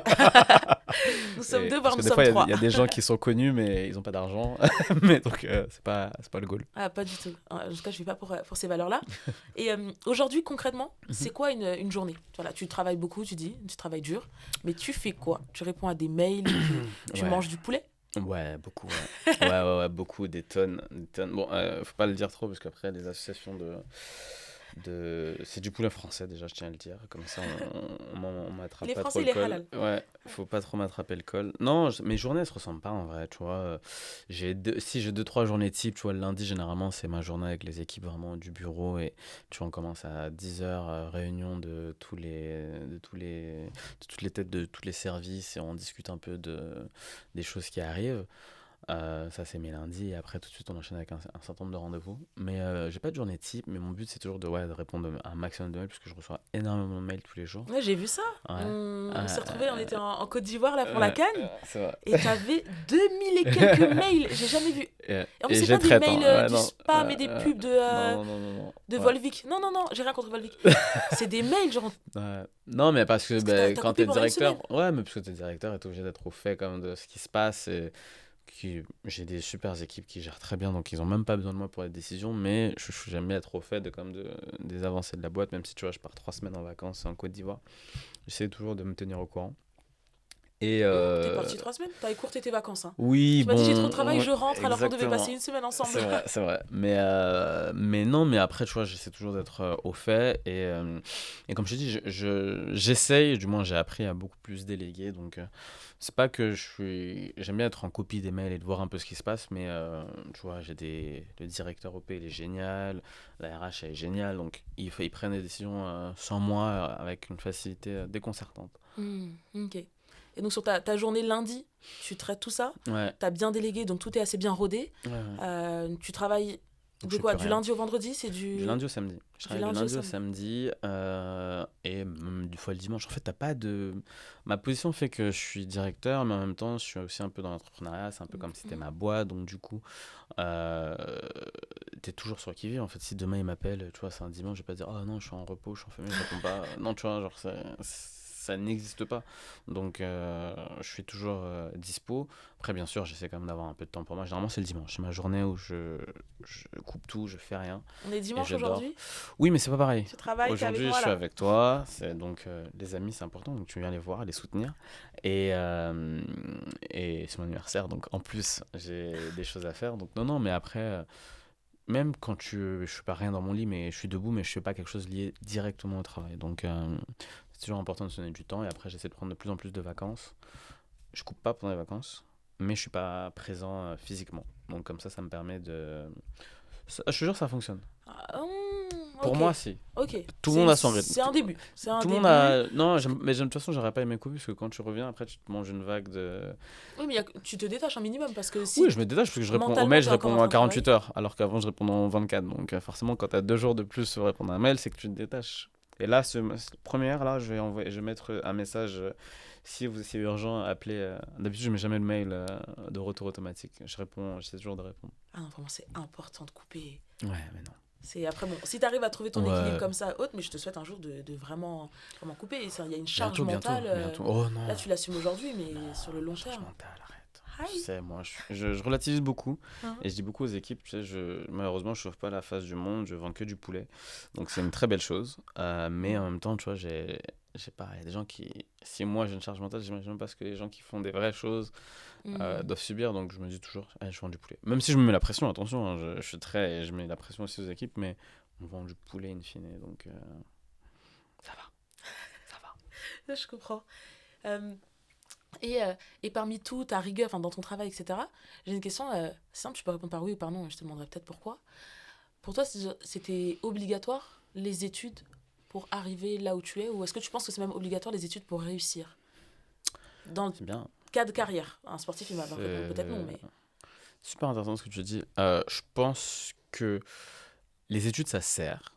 Nous sommes deux, voire nous sommes trois. Il y a des gens qui sont connus, mais ils n'ont pas d'argent. Mais donc, c'est pas le goal. Ah, pas du tout. En tout cas, je ne vis pas pour ces valeurs-là. Et aujourd'hui, concrètement, c'est quoi une journée? Voilà, tu travailles beaucoup, tu travailles dur. Mais tu fais quoi? Tu réponds à des mails, tu manges du poulet? Ouais, beaucoup. Ouais. Ouais, beaucoup, des tonnes. Bon, faut pas le dire trop, parce qu'après, les associations C'est du poulet français, déjà, je tiens à le dire. Comme ça, on m'attrape Les pas Français, trop il le est col. halal. Ouais, faut pas trop m'attraper le col. Non, mes journées, elles se ressemblent pas en vrai, tu vois. Si j'ai 2-3 journées type, tu vois, le lundi, généralement, c'est ma journée avec les équipes vraiment du bureau. Et tu vois, on commence à 10h, réunion de toutes les têtes de tous les services et on discute un peu des choses qui arrivent. Ça, c'est mes lundis et après, tout de suite, on enchaîne avec un certain nombre de rendez-vous. Mais j'ai pas de journée type, mais mon but, c'est toujours de répondre à un maximum de mails parce que je reçois énormément de mails tous les jours. Ouais, j'ai vu ça. Ouais. On s'est retrouvés, on était en Côte d'Ivoire là pour la Ouais, CAN. c'est vrai. Et t'avais 2000 et quelques mails. J'ai jamais vu. Et, Et en plus, et c'est j'ai pas des traite, mails hein. Ouais, du non, spam et des pubs non, non, non, non. de Ouais. Volvic. Non, non, non, j'ai rien contre Volvic. C'est des mails, genre. Ouais. Non, mais parce que, Parce que t'as quand coupé t'es pendant une directeur, ouais, mais parce que t'es directeur, t'es obligé d'être au fait quand même de ce qui se passe. Et j'ai des super équipes qui gèrent très bien, donc ils ont même pas besoin de moi pour les décisions, mais j'aime bien être au fait des avancées de la boîte, même si tu vois, je pars 3 semaines en vacances en Côte d'Ivoire. J'essaie toujours de me tenir au courant. Et T'es parti 3 semaines. T'as écourté tes vacances. Hein. oui, Tu m'as dit j'ai trop de bon, travail, je rentre, alors qu'on devait exactement. passer une semaine ensemble. C'est vrai, c'est vrai. Mais non, mais après, tu vois, j'essaie toujours d'être au fait. Et comme je te dis, j'essaye, du moins, j'ai appris à beaucoup plus déléguer. Donc, c'est pas que j'aime bien être en copie des mails et de voir un peu ce qui se passe, mais tu vois, le directeur OP, il est génial, la RH, elle est géniale. Donc, ils prennent des décisions sans moi avec une facilité déconcertante. Ok. Et donc sur ta journée lundi, tu traites tout ça. Ouais. T'as bien délégué, donc tout est assez bien rodé. Ouais. Tu travailles Donc, de je quoi? fais plus Du rien. lundi au vendredi, c'est Du lundi au samedi. Je travaille du lundi au samedi et même des fois le dimanche. En fait, t'as pas de. Ma position fait que je suis directeur, mais en même temps, je suis aussi un peu dans l'entrepreneuriat. C'est un peu comme si c'était ma boîte. Donc, du coup, t'es toujours sur le qui-vive. En fait, si demain il m'appelle, tu vois, c'est un dimanche, je vais pas dire oh non, je suis en repos, je suis en famille, je réponds pas. Non, tu vois, genre, ça n'existe pas. Donc, je suis toujours dispo. Après, bien sûr, j'essaie quand même d'avoir un peu de temps pour moi. Généralement, c'est le dimanche. C'est ma journée où je coupe tout, je fais rien. On est dimanche aujourd'hui? Oui, mais c'est pas pareil. Tu travailles, t'es avec Aujourd'hui, moi, je suis là. avec toi. Donc, les amis, c'est important. Donc, tu viens les voir, les soutenir. Et c'est mon anniversaire. Donc, en plus, j'ai des choses à faire. Donc, non, mais après, même quand je fais pas rien dans mon lit, mais je suis debout, mais je fais pas quelque chose lié directement au travail. Donc, c'est toujours important de se donner du temps. Et après, j'essaie de prendre de plus en plus de vacances. Je coupe pas pendant les vacances, mais je suis pas présent physiquement. Donc, comme ça me permet de. Je te jure, ça fonctionne. Pour moi, si. Ok. Tout le monde a son rythme. C'est un début. Tout le monde a. Non, mais de toute façon, j'aurais pas aimé couper parce que quand tu reviens, après, tu te manges une vague de. Oui, mais tu te détaches un minimum parce que si. Oui, je me détache parce que je réponds au mail, je réponds en 48 heures, alors qu'avant, je répondais en 24. Donc, forcément, quand tu as 2 jours de plus pour répondre à un mail, c'est que tu te détaches. Et là, première, là, je vais mettre un message. Si c'est urgent, appelez. D'habitude, je mets jamais le mail de retour automatique. J'essaie toujours de répondre. Ah non, vraiment, c'est important de couper. Ouais, mais non. C'est après bon, si tu arrives à trouver ton équilibre comme ça haute, mais je te souhaite un jour de vraiment couper. Il y a une charge mentale. Bientôt. Oh non. Là, tu l'assumes aujourd'hui, mais sur le long terme. Charge mentale, arrête. Tu sais, moi, je relativise beaucoup et je dis beaucoup aux équipes, tu sais, malheureusement, je chauffe pas la face du monde, je vends que du poulet. Donc, c'est une très belle chose. Mais en même temps, tu vois, j'ai pas, il y a des gens qui, si moi j'ai une charge mentale, j'imagine pas ce que les gens qui font des vraies choses doivent subir. Donc, je me dis toujours, je vends du poulet. Même si je me mets la pression, attention, hein, je mets la pression aussi aux équipes, mais on vend du poulet in fine. Donc, ça va. Je comprends. Et parmi tout, ta rigueur, dans ton travail, etc., j'ai une question simple, tu peux répondre par oui ou par non, je te demanderai peut-être pourquoi. Pour toi, c'était obligatoire, les études, pour arriver là où tu es, ou est-ce que tu penses que c'est même obligatoire, les études, pour réussir? Dans le cas de carrière, un sportif, il va avoir répondu, peut-être non, mais... Super intéressant ce que tu dis. Je pense que les études, ça sert.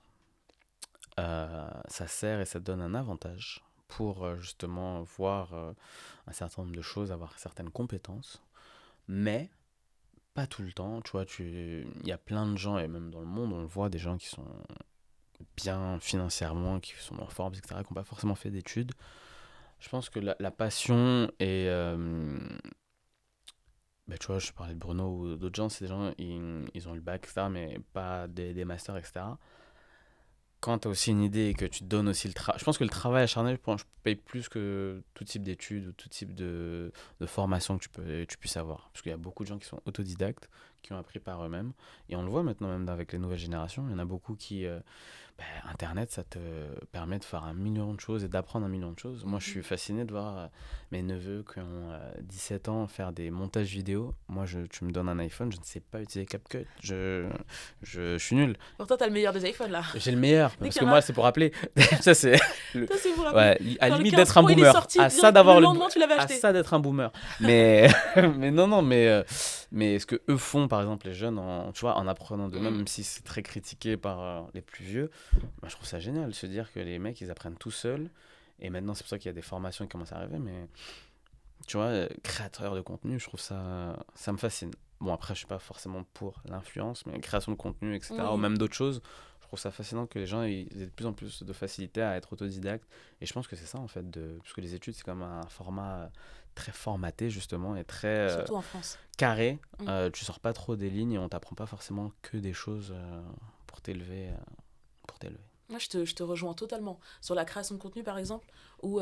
Ça sert et ça te donne un avantage pour justement voir un certain nombre de choses, avoir certaines compétences, mais pas tout le temps. Tu vois, il y a plein de gens, et même dans le monde, on voit des gens qui sont bien financièrement, qui sont en forme, etc., qui n'ont pas forcément fait d'études. Je pense que la passion et... tu vois, je parlais de Bruno ou d'autres gens, c'est des gens, ils ont le bac, etc., mais pas des masters, etc., quand tu as aussi une idée et que tu te donnes aussi le travail, je pense que le travail acharné, je paye plus que tout type d'études ou tout type de formation que tu puisses avoir. Parce qu'il y a beaucoup de gens qui sont autodidactes, qui ont appris par eux-mêmes. Et on le voit maintenant même avec les nouvelles générations. Il y en a beaucoup qui... Internet, ça te permet de faire un million de choses et d'apprendre un million de choses. Moi, je suis fasciné de voir mes neveux qui ont 17 ans faire des montages vidéo. Moi, tu me donnes un iPhone, je ne sais pas utiliser CapCut. Je suis nul. Pourtant, t'as le meilleur des iPhones, là. J'ai le meilleur, parce que a... moi, c'est pour appeler. Ça, c'est... Ça, c'est pour appeler. Ouais, à la limite d'être un boomer. À ça d'avoir le lendemain, tu l'avais acheté. À ça d'être un boomer. Mais, mais ce que eux font, par exemple, les jeunes, tu vois, en apprenant d'eux-mêmes, même si c'est très critiqué par les plus vieux, moi, je trouve ça génial de se dire que les mecs, ils apprennent tout seuls. Et maintenant, c'est pour ça qu'il y a des formations qui commencent à arriver. Mais tu vois, créateur de contenu, je trouve ça me fascine. Bon, après, je suis pas forcément pour l'influence, mais création de contenu, etc., ou même d'autres choses. Je trouve ça fascinant que les gens ils aient de plus en plus de facilité à être autodidactes. Et je pense que c'est ça, en fait, parce que les études, c'est comme un format très formaté, justement, et très surtout en France. Carré. Tu sors pas trop des lignes et on t'apprend pas forcément que des choses pour t'élever. Moi, je te rejoins totalement. Sur la création de contenu, par exemple, où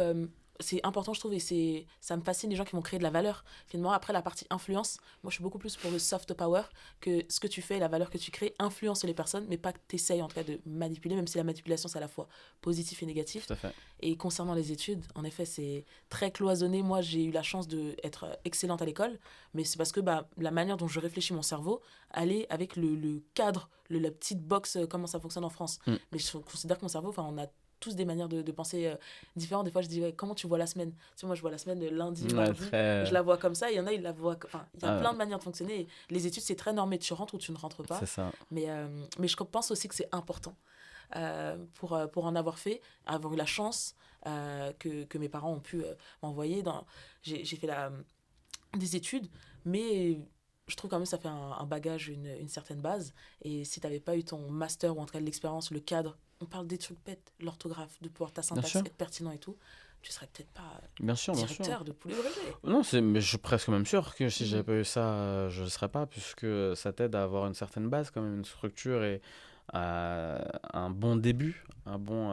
c'est important, je trouve, et ça me fascine les gens qui vont créer de la valeur. Finalement, après la partie influence, moi, je suis beaucoup plus pour le soft power, que ce que tu fais, la valeur que tu crées, influence les personnes, mais pas que tu essayes, en tout cas, de manipuler, même si la manipulation, c'est à la fois positif et négatif. Tout à fait. Et concernant les études, en effet, c'est très cloisonné. Moi, j'ai eu la chance d'être excellente à l'école, mais c'est parce que la manière dont je réfléchis mon cerveau allait avec le cadre, la petite box, comment ça fonctionne en France. Mais je considère que mon cerveau, on a tous des manières de penser différentes. Des fois, je dis, comment tu vois la semaine ? Tu sais, moi, je vois la semaine de lundi, mardi, je la vois comme ça. Il y en a, ils la voient... il y a plein de manières de fonctionner. Et les études, c'est très normé. Tu rentres ou tu ne rentres pas. C'est ça. Mais je pense aussi que c'est important pour en avoir fait, avoir eu la chance que mes parents ont pu m'envoyer. J'ai fait des études, mais... je trouve quand même que ça fait un bagage, une certaine base. Et si tu n'avais pas eu ton master, ou en tout cas de l'expérience, le cadre, on parle des trucs bêtes, l'orthographe, de pouvoir ta syntaxe être pertinent et tout, tu serais peut-être pas directeur de Poulet Breger. Non, mais je suis presque même sûr que si j'avais pas eu ça, je ne serais pas, puisque ça t'aide à avoir une certaine base, quand même, une structure et un bon début, un bon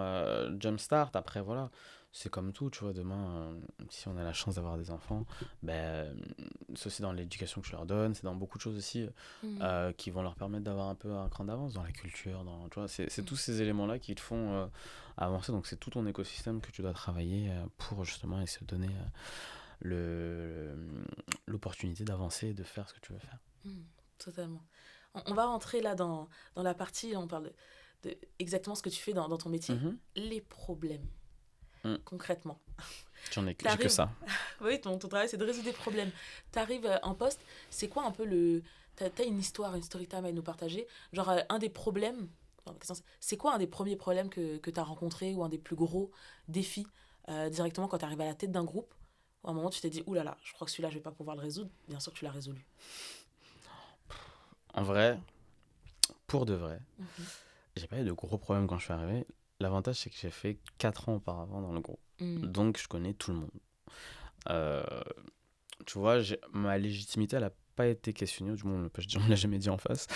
jump start. Après, voilà. C'est comme tout, tu vois, demain, si on a la chance d'avoir des enfants, c'est aussi dans l'éducation que je leur donne, c'est dans beaucoup de choses aussi qui vont leur permettre d'avoir un peu un cran d'avance dans la culture, tu vois, c'est tous ces éléments-là qui te font avancer, donc c'est tout ton écosystème que tu dois travailler pour justement essayer de donner l'opportunité d'avancer et de faire ce que tu veux faire. Totalement. On va rentrer là dans la partie, on parle de exactement ce que tu fais dans ton métier, les problèmes. Concrètement. J'ai que ça. Oui, ton travail, c'est de résoudre des problèmes. Tu arrives en poste, c'est quoi un peu t'as une histoire, une story time à nous partager ? Genre, un des problèmes, c'est quoi un des premiers problèmes que tu as rencontré ou un des plus gros défis directement quand tu arrives à la tête d'un groupe ? Ou à un moment, tu t'es dit, oulala, je crois que celui-là, je vais pas pouvoir le résoudre. Bien sûr que tu l'as résolu. En vrai, pour de vrai, j'ai pas eu de gros problèmes quand je suis arrivé. L'avantage, c'est que j'ai fait 4 ans auparavant dans le groupe. Donc, je connais tout le monde. Tu vois, ma légitimité, elle n'a pas été questionnée. Du moins, on ne me l'a jamais dit en face.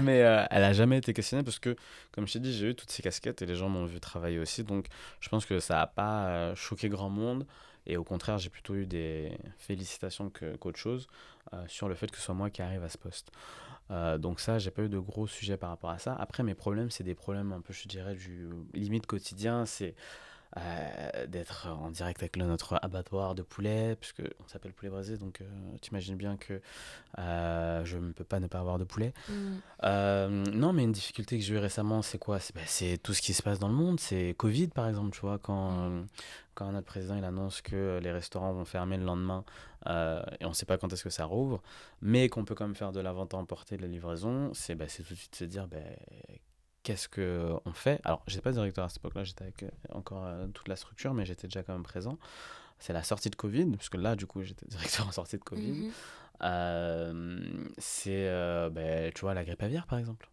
Mais elle n'a jamais été questionnée parce que, comme je t'ai dit, j'ai eu toutes ces casquettes et les gens m'ont vu travailler aussi. Donc, je pense que ça n'a pas choqué grand monde. Et au contraire, j'ai plutôt eu des félicitations qu'autre chose sur le fait que ce soit moi qui arrive à ce poste. Donc ça, j'ai pas eu de gros sujets par rapport à ça. Après, mes problèmes, c'est des problèmes un peu, je dirais, du limite quotidien. C'est d'être en direct avec notre abattoir de poulet, puisqu'on s'appelle Poulet Braisé, donc t'imagines bien que je ne peux pas ne pas avoir de poulet. Non, mais une difficulté que j'ai eue récemment, c'est quoi ? C'est tout ce qui se passe dans le monde. C'est Covid, par exemple, tu vois, quand notre président il annonce que les restaurants vont fermer le lendemain et on ne sait pas quand est-ce que ça rouvre, mais qu'on peut quand même faire de la vente à emporter, de la livraison, c'est tout de suite se dire qu'est-ce qu'on fait ? Alors, je n'étais pas directeur à cette époque-là, j'étais avec encore toute la structure, mais j'étais déjà quand même présent. C'est la sortie de Covid, puisque là, du coup, j'étais directeur en sortie de Covid. Tu vois, la grippe aviaire, par exemple.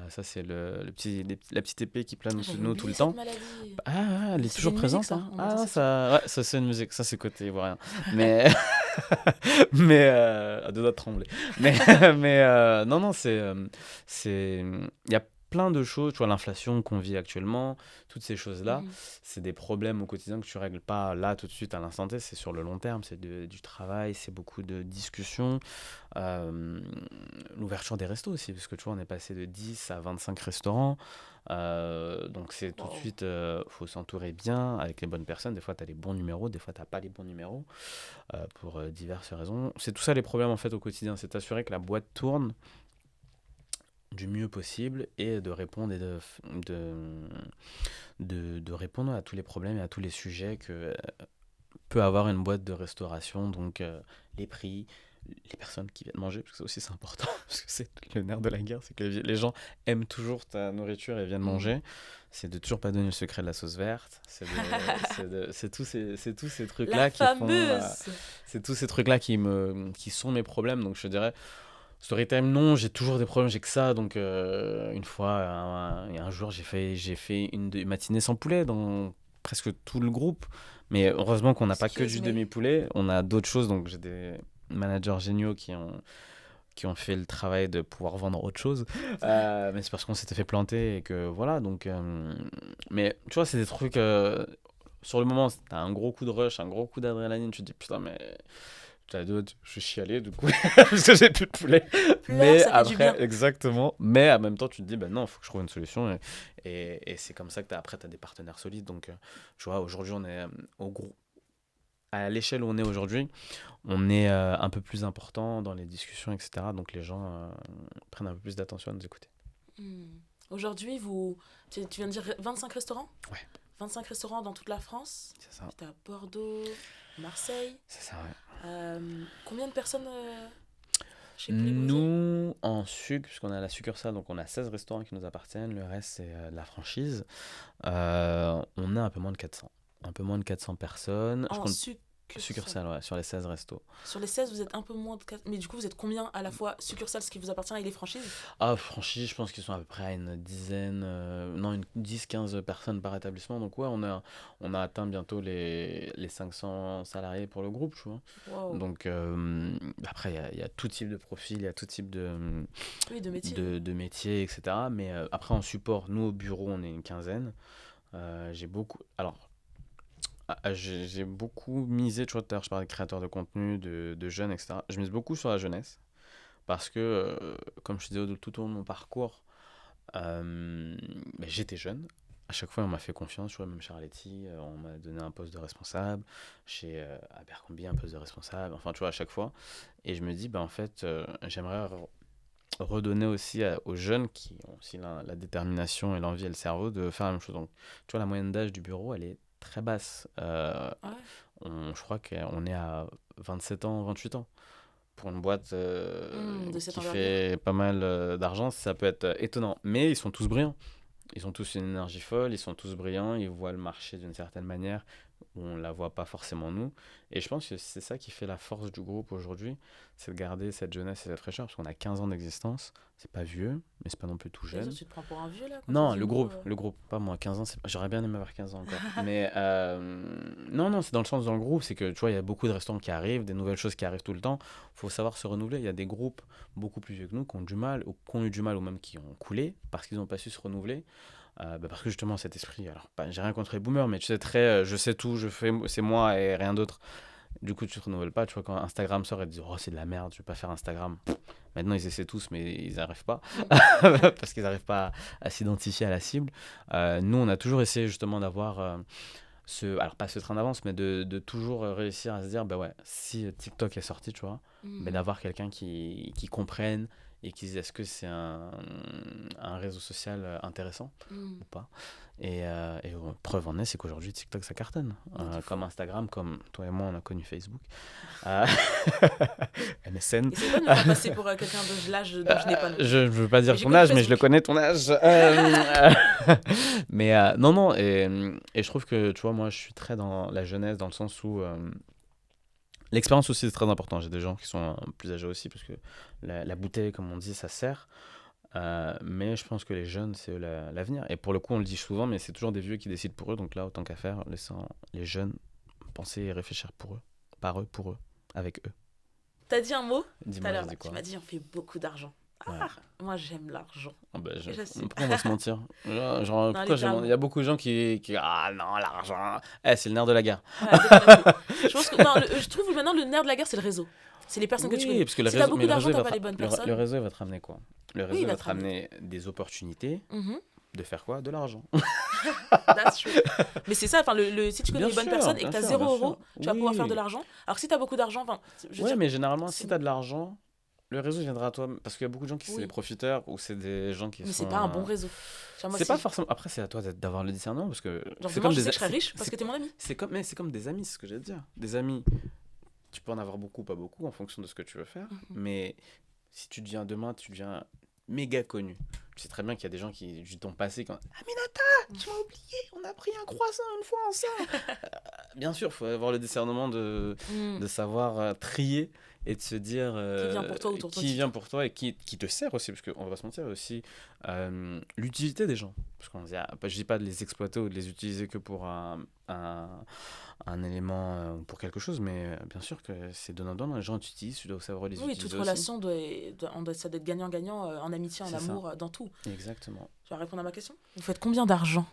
Ça, c'est la petite épée qui plane au-dessus de nous tout le temps. Elle est toujours présente. Ça, c'est une musique. Ça, c'est côté ivoirien. Mais à deux doigts de trembler. Non, il y a plein de choses, tu vois, l'inflation qu'on vit actuellement, toutes ces choses-là, c'est des problèmes au quotidien que tu règles pas là tout de suite à l'instant T, c'est sur le long terme, c'est du travail, c'est beaucoup de discussions, l'ouverture des restos aussi, parce que tu vois, on est passé de 10 à 25 restaurants, donc c'est tout de suite, faut s'entourer bien avec les bonnes personnes, des fois tu as les bons numéros, des fois tu n'as pas les bons numéros, pour diverses raisons. C'est tout ça les problèmes en fait au quotidien, c'est t'assurer que la boîte tourne du mieux possible et de répondre de répondre à tous les problèmes et à tous les sujets que peut avoir une boîte de restauration, donc les prix, les personnes qui viennent manger, parce que ça aussi c'est important, parce que c'est le nerf de la guerre, c'est que les gens aiment toujours ta nourriture et viennent manger, c'est de toujours pas donner le secret de la sauce verte, c'est tous ces trucs-là La qui font... fameuse c'est tous ces trucs-là qui sont mes problèmes, donc je dirais... Storytime, non, j'ai toujours des problèmes, j'ai que ça. Donc, une fois, un jour, j'ai fait une matinée sans poulet dans presque tout le groupe. Mais heureusement qu'on n'a pas que du demi-poulet, on a d'autres choses. Donc, j'ai des managers géniaux qui ont fait le travail de pouvoir vendre autre chose. Mais c'est parce qu'on s'était fait planter et que voilà. Donc, mais tu vois, c'est des trucs. Sur le moment, t'as un gros coup de rush, un gros coup d'adrénaline. Tu te dis, putain, mais. Je chialais du coup parce que j'ai plus de poulet. Mais ça fait du bien. exactement. Mais en même temps, tu te dis, ben non, il faut que je trouve une solution. Et c'est comme ça que après, tu as des partenaires solides. Donc, tu vois, aujourd'hui, on est au groupe. À l'échelle où on est aujourd'hui, on est un peu plus important dans les discussions, etc. Donc, les gens prennent un peu plus d'attention à nous écouter. Aujourd'hui, tu viens de dire 25 restaurants ? Ouais. 25 restaurants dans toute la France. C'est ça. T'es à Bordeaux, Marseille. C'est ça, ouais. Combien de personnes chez Nous, en SUC, puisqu'on a la succursale, donc on a 16 restaurants qui nous appartiennent, le reste c'est de la franchise. On a un peu moins de 400. Un peu moins de 400 personnes. En succursale, ouais, sur les 16 restos. Sur les 16, vous êtes un peu moins de 4... Mais du coup, vous êtes combien à la fois succursale, ce qui vous appartient, et les franchises ? Ah, franchise, je pense qu'ils sont à peu près à une dizaine, une 10-15 personnes par établissement. Donc ouais, on a atteint bientôt les 500 salariés pour le groupe, tu vois. Wow. Donc après, il y a tout type de profil, il y a tout type de métiers, etc. Mais après, en support, nous au bureau, on est une quinzaine. J'ai beaucoup misé, tu vois, tout à l'heure je parlais de créateurs de contenu, de jeunes, etc. Je mise beaucoup sur la jeunesse parce que, comme je te disais tout au long de mon parcours, j'étais jeune. À chaque fois, on m'a fait confiance, tu vois, même chez Arletty, on m'a donné un poste de responsable, chez Abercrombie, un poste de responsable, enfin, tu vois, à chaque fois. Et je me dis, en fait, j'aimerais redonner aussi aux jeunes qui ont aussi la détermination et l'envie et le cerveau de faire la même chose. Donc, tu vois, la moyenne d'âge du bureau, elle est très basse. Je crois qu'on est à 27 ans, 28 ans. Pour une boîte qui fait pas mal d'argent, ça peut être étonnant. Mais ils sont tous brillants. Ils ont tous une énergie folle, ils sont tous brillants, ils voient le marché d'une certaine manière où on ne la voit pas forcément nous. Et je pense que c'est ça qui fait la force du groupe aujourd'hui, c'est de garder cette jeunesse et cette fraîcheur, parce qu'on a 15 ans d'existence, c'est pas vieux, mais c'est pas non plus tout jeune. Tu te prends pour un vieux là ? Non, le groupe, pas moi, 15 ans, j'aurais bien aimé avoir 15 ans encore. Mais non, c'est dans le sens dans le groupe, c'est que tu vois, il y a beaucoup de restaurants qui arrivent, des nouvelles choses qui arrivent tout le temps, il faut savoir se renouveler. Il y a des groupes beaucoup plus vieux que nous qui ont du mal, ou qui ont eu du mal, ou même qui ont coulé, parce qu'ils n'ont pas su se renouveler. Parce que justement cet esprit, alors j'ai rien contre les boomers, mais tu sais je sais tout, c'est moi et rien d'autre. Du coup tu te renouvelles pas, tu vois, quand Instagram sort et te disent oh c'est de la merde, je vais pas faire Instagram. Maintenant ils essaient tous mais ils n'arrivent pas parce qu'ils n'arrivent pas à s'identifier à la cible. Nous on a toujours essayé justement d'avoir alors pas ce train d'avance, mais de toujours réussir à se dire bah ouais, si TikTok est sorti, tu vois, d'avoir quelqu'un qui comprenne et qui disent est-ce que c'est un réseau social intéressant ou pas. Et preuve en est, c'est qu'aujourd'hui TikTok ça cartonne, comme Instagram, comme toi et moi on a connu Facebook, MSN. Et c'est pas de me faire passer pour quelqu'un de l'âge dont je n'ai pas le... Je veux pas dire ton âge, mais je le connais ton âge. Mais non, et je trouve que tu vois, moi je suis très dans la jeunesse, dans le sens où l'expérience aussi c'est très important. J'ai des gens qui sont plus âgés aussi, parce que la bouteille, comme on dit, ça sert. Mais je pense que les jeunes, c'est l'avenir. Et pour le coup, on le dit souvent, mais c'est toujours des vieux qui décident pour eux. Donc là, autant qu'à faire, laissant les jeunes penser et réfléchir pour eux, par eux, pour eux, avec eux. T'as dit un mot tout à l'heure, tu m'as dit on fait beaucoup d'argent. Ouais. Moi, j'aime l'argent. Ah bah, Et je sais. pourquoi on va se mentir? Non, Pourquoi littéralement. il y a beaucoup de gens qui... Ah non, l'argent. C'est le nerf de la guerre. Ouais, définitivement. Je pense que non, je trouve maintenant le nerf de la guerre, c'est le réseau. C'est les personnes que tu Oui, connais. parce que le Si t'as réseau, beaucoup mais le d'argent, réseau, t'as pas les bonnes personnes. le réseau, il va te ramener quoi? Le réseau, Oui, il va te ramener des opportunités Mhm. de faire quoi? De l'argent. That's true. Mais c'est ça, enfin, si tu connais Bien les bonnes sûr, personnes et que bien t'as sûr, 0 bien euros, sûr. tu vas pouvoir faire de Oui. l'argent. Alors que si t'as beaucoup d'argent, enfin, je veux Ouais, dire, mais généralement, si c'est- t'as de l'argent, le réseau viendra à toi. Parce qu'il y a beaucoup de gens qui sont Oui. des profiteurs ou c'est des gens qui mais sont. c'est pas un bon réseau. Genre, moi, C'est pas si- forcément. Après, c'est à toi d'avoir le discernement parce que genre, c'est demain, comme je des. sais que je serai c'est- riche parce c'est- que t'es mon ami. mais c'est comme des amis, c'est ce que j'ai à dire. Des amis, tu peux en avoir beaucoup, pas beaucoup, en fonction de ce que tu veux faire. Mhm. Mais si tu deviens demain, tu deviens méga connu. Tu sais très bien qu'il y a des gens qui, du temps passé, quand Aminata, tu m'as oublié, on a pris un croissant une fois ensemble. Bien sûr, il faut avoir le discernement de Mm. savoir trier et de se dire Qui vient pour toi ou qui vient pour toi et qui te sert aussi, parce qu'on va pas se mentir, il y a aussi l'utilité des gens. Parce qu'on dit, je dis pas de les exploiter ou de les utiliser que pour un élément ou pour quelque chose, mais bien sûr que c'est donnant-donnant. Les gens t'utilisent, tu dois savoir les Oui, utiliser toute aussi. relation ça doit être gagnant-gagnant en amitié, en C'est ça. amour, dans tout. Exactement. Tu vas répondre à ma question? Vous faites combien d'argent?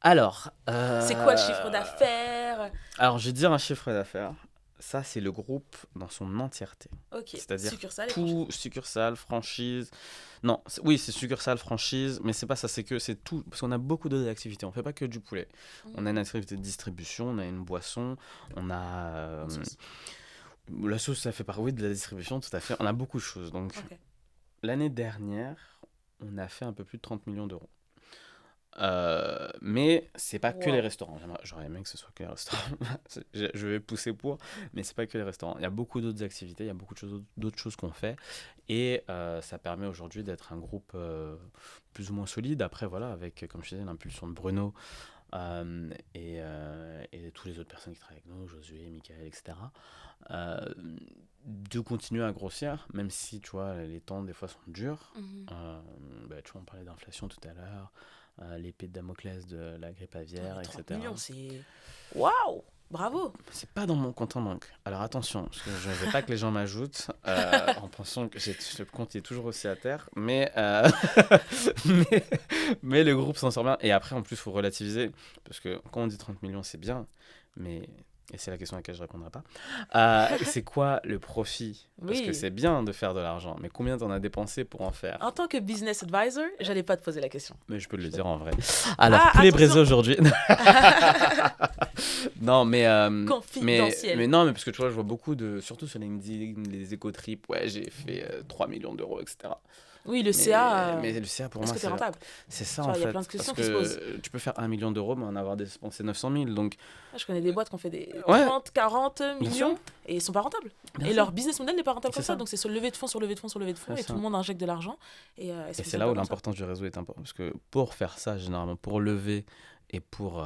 Alors, C'est quoi le chiffre d'affaires? alors, je vais dire un chiffre d'affaires. Ça, c'est le groupe dans son entièreté. Ok, C'est-à-dire succursale et tout, franchise. succursale, franchise. Non, oui, c'est succursale, franchise, mais c'est pas ça, c'est tout. Parce qu'on a beaucoup d'autres activités. On fait pas que du poulet. On a une activité de distribution, on a une boisson, on a. Une sauce. La sauce, ça fait partie, oui, de la distribution, tout à fait. On a beaucoup de choses. Donc, Ok. l'année dernière, on a fait un peu plus de 30 millions d'euros. Mais c'est pas que Wow. les restaurants. J'aurais aimé que ce soit que les restaurants. Je vais pousser pour, mais c'est pas que les restaurants. Il y a beaucoup d'autres activités, il y a beaucoup d'autres choses qu'on fait. Et ça permet aujourd'hui d'être un groupe plus ou moins solide. Après, voilà, avec, comme je disais, l'impulsion de Bruno et tous les autres personnes qui travaillent avec nous, Josué, Michael, etc. euh, de continuer à grossir, même si, tu vois, les temps, des fois, sont durs. Mhm. Tu vois, on parlait d'inflation tout à l'heure. L'épée de Damoclès de la grippe aviaire, Mais 30 etc. millions, c'est... Waouh! Bravo! C'est pas dans mon compte en banque. Alors attention, parce que je ne veux pas que les gens m'ajoutent en pensant que le compte est toujours aussi à terre, mais, mais, mais le groupe s'en sort bien. Et après, en plus, il faut relativiser, parce que quand on dit 30 millions, c'est bien, mais, et c'est la question à laquelle je ne répondrai pas, c'est quoi le profit? Parce que Oui. c'est bien de faire de l'argent, mais combien t'en as dépensé pour en faire? En tant que business advisor, j'allais pas te poser la question. Mais je peux le dire en vrai. Alors, Ah, poulet attention. braisé aujourd'hui. Non, mais, Confidentiel. mais non, mais parce que tu vois, je vois beaucoup de, surtout sur LinkedIn, les éco-trips, ouais, j'ai fait 3 millions d'euros, etc. Oui, le CA... Mais le CA, pour Est-ce moi, que t'es rentable? c'est ça Tu vois, en il y a fait. plein de questions Parce qui se posent. que tu peux faire 1 million d'euros, mais en avoir dépensé 900 000. Donc, Je connais des boîtes qui ont fait des Ouais. 30, 40 Bien millions sûr. et ils sont pas rentables. bien Et sûr. leur business model n'est pas rentable C'est comme ça. ça. Donc c'est sur levée de fonds, sur levée de fonds, sur levée de fonds C'est et ça. tout le monde injecte de l'argent. Et Et ça c'est fonctionne là pas où comme ça. l'importance du réseau est importante. Parce que pour faire ça, généralement, pour lever et pour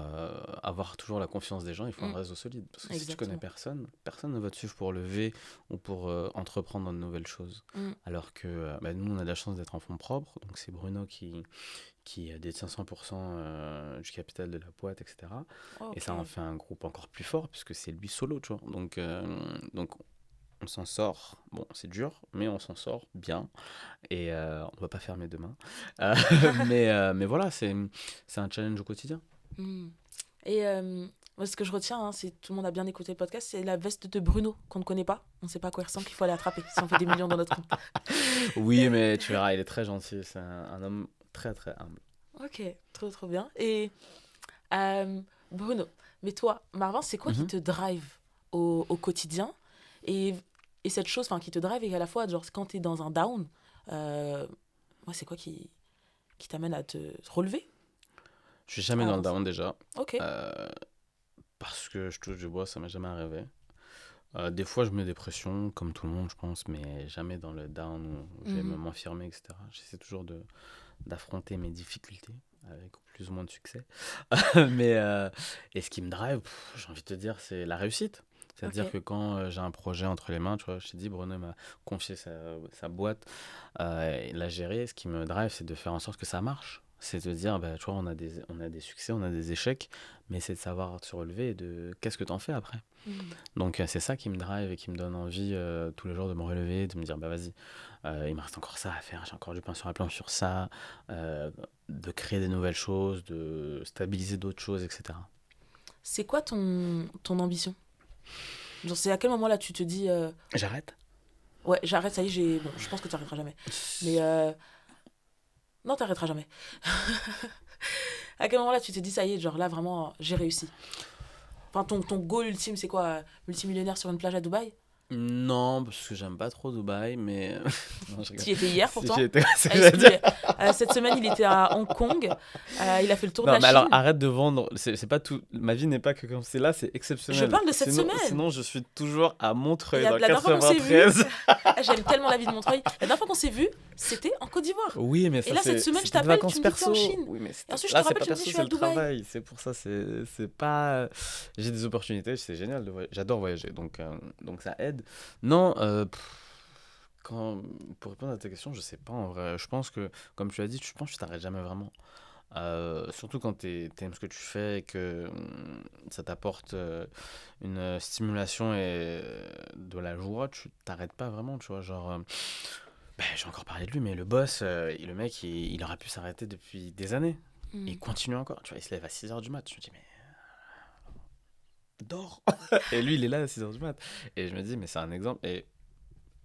avoir toujours la confiance des gens, il faut un réseau solide. Parce que si tu Exactement. connais personne, personne ne va te suivre pour lever ou pour entreprendre de nouvelles choses. Mm. Alors que nous, on a de la chance d'être en fonds propres. Donc c'est Bruno qui détient 100% du capital de la boîte, etc. Et ça en Ok. fait un groupe encore plus fort, puisque c'est lui solo, tu vois. Donc on s'en sort. Bon, c'est dur, mais on s'en sort bien. Et on va pas fermer demain. Mais voilà, c'est un challenge au quotidien. Mm. Et moi, ce que je retiens, hein, si tout le monde a bien écouté le podcast, c'est la veste de Bruno qu'on ne connaît pas. On ne sait pas à quoi il ressemble, qu'il faut aller attraper si on fait des millions dans notre compte. Oui, mais tu verras, il est très gentil. C'est un homme très, très humble. Ok, trop trop bien. Et Bruno, mais toi, Marvin, c'est quoi qui te drive au quotidien et cette chose qui te drive et à la fois, genre, quand tu es dans un down, c'est quoi qui t'amène à te relever? Je suis jamais dans le down déjà. Ok. Parce que je touche du bois, ça m'est jamais arrivé. Des fois, je mets des pressions, comme tout le monde, je pense, mais jamais dans le down où je vais m'enfermer, etc. J'essaie toujours d'affronter mes difficultés avec plus ou moins de succès. Mais, et ce qui me drive, j'ai envie de te dire, c'est la réussite. C'est-à-dire que quand j'ai un projet entre les mains, tu vois, je t'ai dit, Bruno m'a confié sa boîte, il l'a gérée. Ce qui me drive, c'est de faire en sorte que ça marche. C'est de dire, bah, tu vois, on a des succès, on a des échecs, mais c'est de savoir se relever et de qu'est-ce que tu en fais après. Donc, c'est ça qui me drive et qui me donne envie tous les jours de me relever, de me dire, bah vas-y, il me reste encore ça à faire, j'ai encore du pain sur la planche sur ça, de créer des nouvelles choses, de stabiliser d'autres choses, etc. C'est quoi ton ambition? Genre, c'est à quel moment là tu te dis J'arrête. ouais, j'arrête, ça y est, bon, je pense que tu n'arrêteras jamais. Mais non, tu n'arrêteras jamais. À quel moment là tu te dis ça y est, genre là vraiment j'ai réussi? Enfin, ton goal ultime, c'est quoi? Multimillionnaire sur une plage à Dubaï? Non, parce que j'aime pas trop Dubaï, mais... non, je rigole. Tu y étais hier Si pourtant. j'y étais, c'est ce que Il j'allais dire. cette semaine, il était à Hong Kong. Il a fait le tour de Non, la mais Chine. alors arrête de vendre. C'est pas tout. Ma vie n'est pas que comme c'est là, c'est exceptionnel. Je parle de cette Sinon, semaine. sinon, je suis toujours à Montreuil La dans dernière fois qu'on s'est vu, 93. j'aime tellement la vie de Montreuil. La dernière fois qu'on s'est vu, c'était en Côte d'Ivoire. Oui, mais ça Et là, c'est. cette semaine, je c'était des t'appelle, vacances tu me dis que t'es en perso. Chine. Oui, mais Et ensuite, je là, te c'est rappelle, pas tu me dis, perso, je suis c'est à le Dubaï. travail. C'est pour ça, c'est pas. J'ai des opportunités, c'est génial de voyager. J'adore voyager, donc ça aide. Non, pour répondre à ta question, je sais pas en vrai. Je pense que, comme tu as dit, je pense que tu t'arrêtes jamais vraiment. Surtout quand t'aimes ce que tu fais et que ça t'apporte une stimulation et de la joie, tu t'arrêtes pas vraiment, tu vois. Genre, j'ai encore parlé de lui, mais le boss, le mec, il aurait pu s'arrêter depuis des années. Et il continue encore, tu vois. Il se lève à 6h du mat. Je me dis, mais dors. Et lui, il est là à 6h du mat. Et je me dis, mais c'est un exemple. Et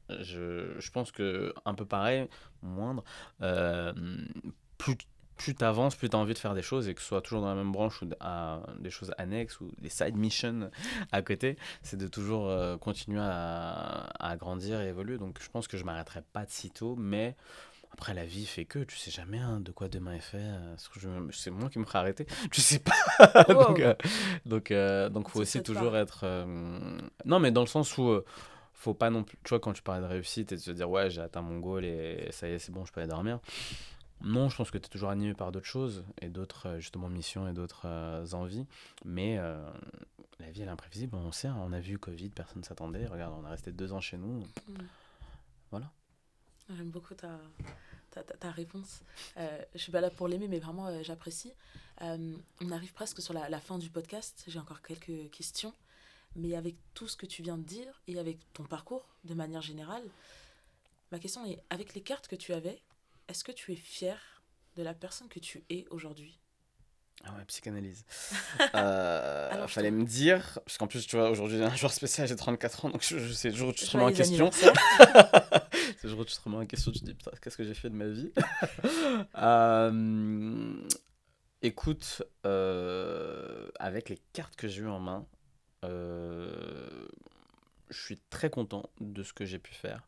je pense que un peu pareil, moindre, euh, plus plus t'avances, plus t'as envie de faire des choses et que ce soit toujours dans la même branche ou des choses annexes ou des side missions à côté, c'est de toujours continuer à grandir et évoluer. Donc je pense que je m'arrêterai pas de sitôt, mais après la vie fait que tu sais jamais de quoi demain est fait. C'est moi qui me ferai arrêter, tu sais pas. Wow. Donc faut Ça aussi souhaite toujours pas. être non mais dans le sens où faut pas non plus, tu vois, quand tu parlais de réussite et de se dire ouais j'ai atteint mon goal et ça y est c'est bon je peux aller dormir, non je pense que tu es toujours animé par d'autres choses et d'autres justement missions et d'autres envies, mais la vie elle est imprévisible, on sait, hein, on a vu Covid, personne s'attendait, regarde on est resté 2 ans chez nous, voilà. J'aime beaucoup ta réponse. Je suis pas là pour l'aimer, mais vraiment, j'apprécie. On arrive presque sur la fin du podcast. J'ai encore quelques questions. Mais avec tout ce que tu viens de dire et avec ton parcours de manière générale, ma question est, avec les cartes que tu avais, est-ce que tu es fier de la personne que tu es aujourd'hui? Ah ouais, psychanalyse. Alors, je Fallait me dire, parce qu'en plus, tu vois, aujourd'hui, j'ai un jour spécial, j'ai 34 ans, donc c'est le jour où tu te remets en Joyeux question. anniversaire. C'est le jour où tu te remets en question, tu te dis, putain, qu'est-ce que j'ai fait de ma vie? Écoute, avec les cartes que j'ai eues en main, je suis très content de ce que j'ai pu faire.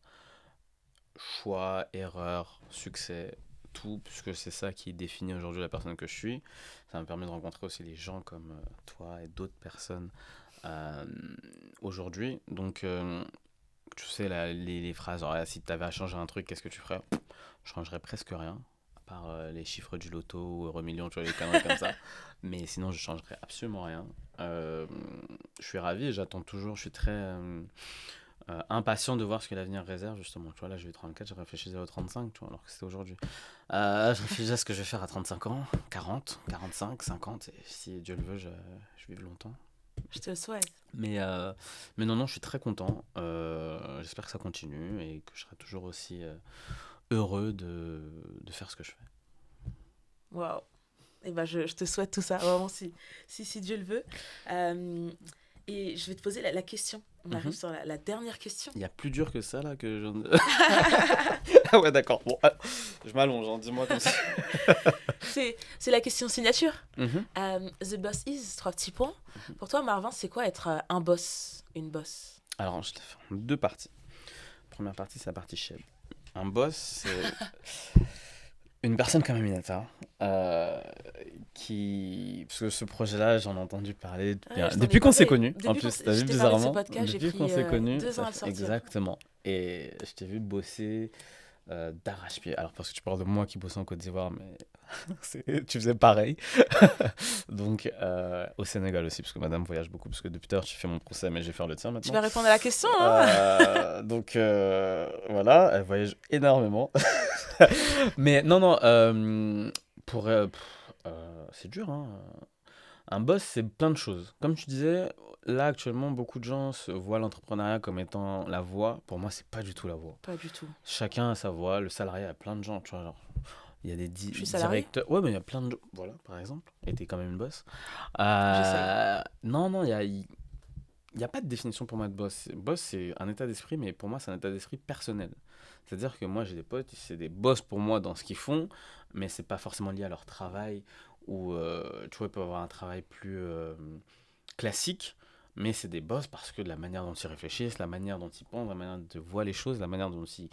Choix, erreur, succès, tout, puisque c'est ça qui définit aujourd'hui la personne que je suis. Ça me permet de rencontrer aussi les gens comme toi et d'autres personnes euh, aujourd'hui. Donc, tu sais, les phrases, alors, si tu avais à changer un truc, qu'est-ce que tu ferais? Je changerais presque rien, à part les chiffres du loto ou Euromillions, tu vois, les conneries comme ça. Mais sinon, je changerais absolument rien. Je suis ravi et j'attends toujours, je suis très impatient de voir ce que l'avenir réserve, justement. Tu vois, là, j'ai eu 34, je réfléchissais aux 35, tu vois, alors que c'était aujourd'hui. Je réfléchis à ce que je vais faire à 35 ans, 40, 45, 50, et si Dieu le veut, je vive longtemps. Je te le souhaite. Mais non, je suis très content. J'espère que ça continue et que je serai toujours aussi heureux de faire ce que je fais. Waouh. Et ben, je te souhaite tout ça, vraiment, si Dieu le veut. Et je vais te poser la question. On arrive sur la dernière question. Il y a plus dur que ça, là, que j'en... Ah ouais, d'accord. Bon, je m'allonge, hein, dis-moi comme ça. C'est la question signature. The boss is, 3 petits points. Pour toi, Marvin, c'est quoi être un boss, une boss? Alors, je te fais en 2 parties. Première partie, c'est la partie chef. Un boss, c'est une personne comme Aminata, qui... Parce que ce projet-là, j'en ai entendu parler depuis qu'on s'est connus. En plus, t'as vu bizarrement, depuis qu'on s'est connus. 2 ans à le sortir. Exactement. Et je t'ai vu bosser d'arrache-pied. Alors, parce que tu parles de moi qui bossais en Côte d'Ivoire, mais tu faisais pareil. Donc, au Sénégal aussi, parce que madame voyage beaucoup, parce que depuis tard, tu fais mon procès, mais je vais faire le tien maintenant. Tu vas répondre à la question, hein? Donc, voilà, elle voyage énormément. Mais non, C'est dur, hein. Un boss, c'est plein de choses. Comme tu disais, là, actuellement, beaucoup de gens se voient l'entrepreneuriat comme étant la voie. Pour moi, c'est pas du tout la voie. Pas du tout. Chacun a sa voie. Le salariat, il y a plein de gens, tu vois, genre, il y a des Je suis salarié. directeurs. Ouais, mais il y a plein de gens. Voilà, par exemple. Et t'es quand même une boss. J'essaye. Non, il y a pas de définition pour moi de boss. Boss, c'est un état d'esprit, mais pour moi, c'est un état d'esprit personnel. C'est-à-dire que moi, j'ai des potes, c'est des boss pour moi dans ce qu'ils font, mais c'est pas forcément lié à leur travail. Ou, tu vois, ils peuvent avoir un travail plus classique, mais c'est des boss parce que de la manière dont ils réfléchissent, la manière dont ils pensent, la manière dont ils voient les choses, la manière dont ils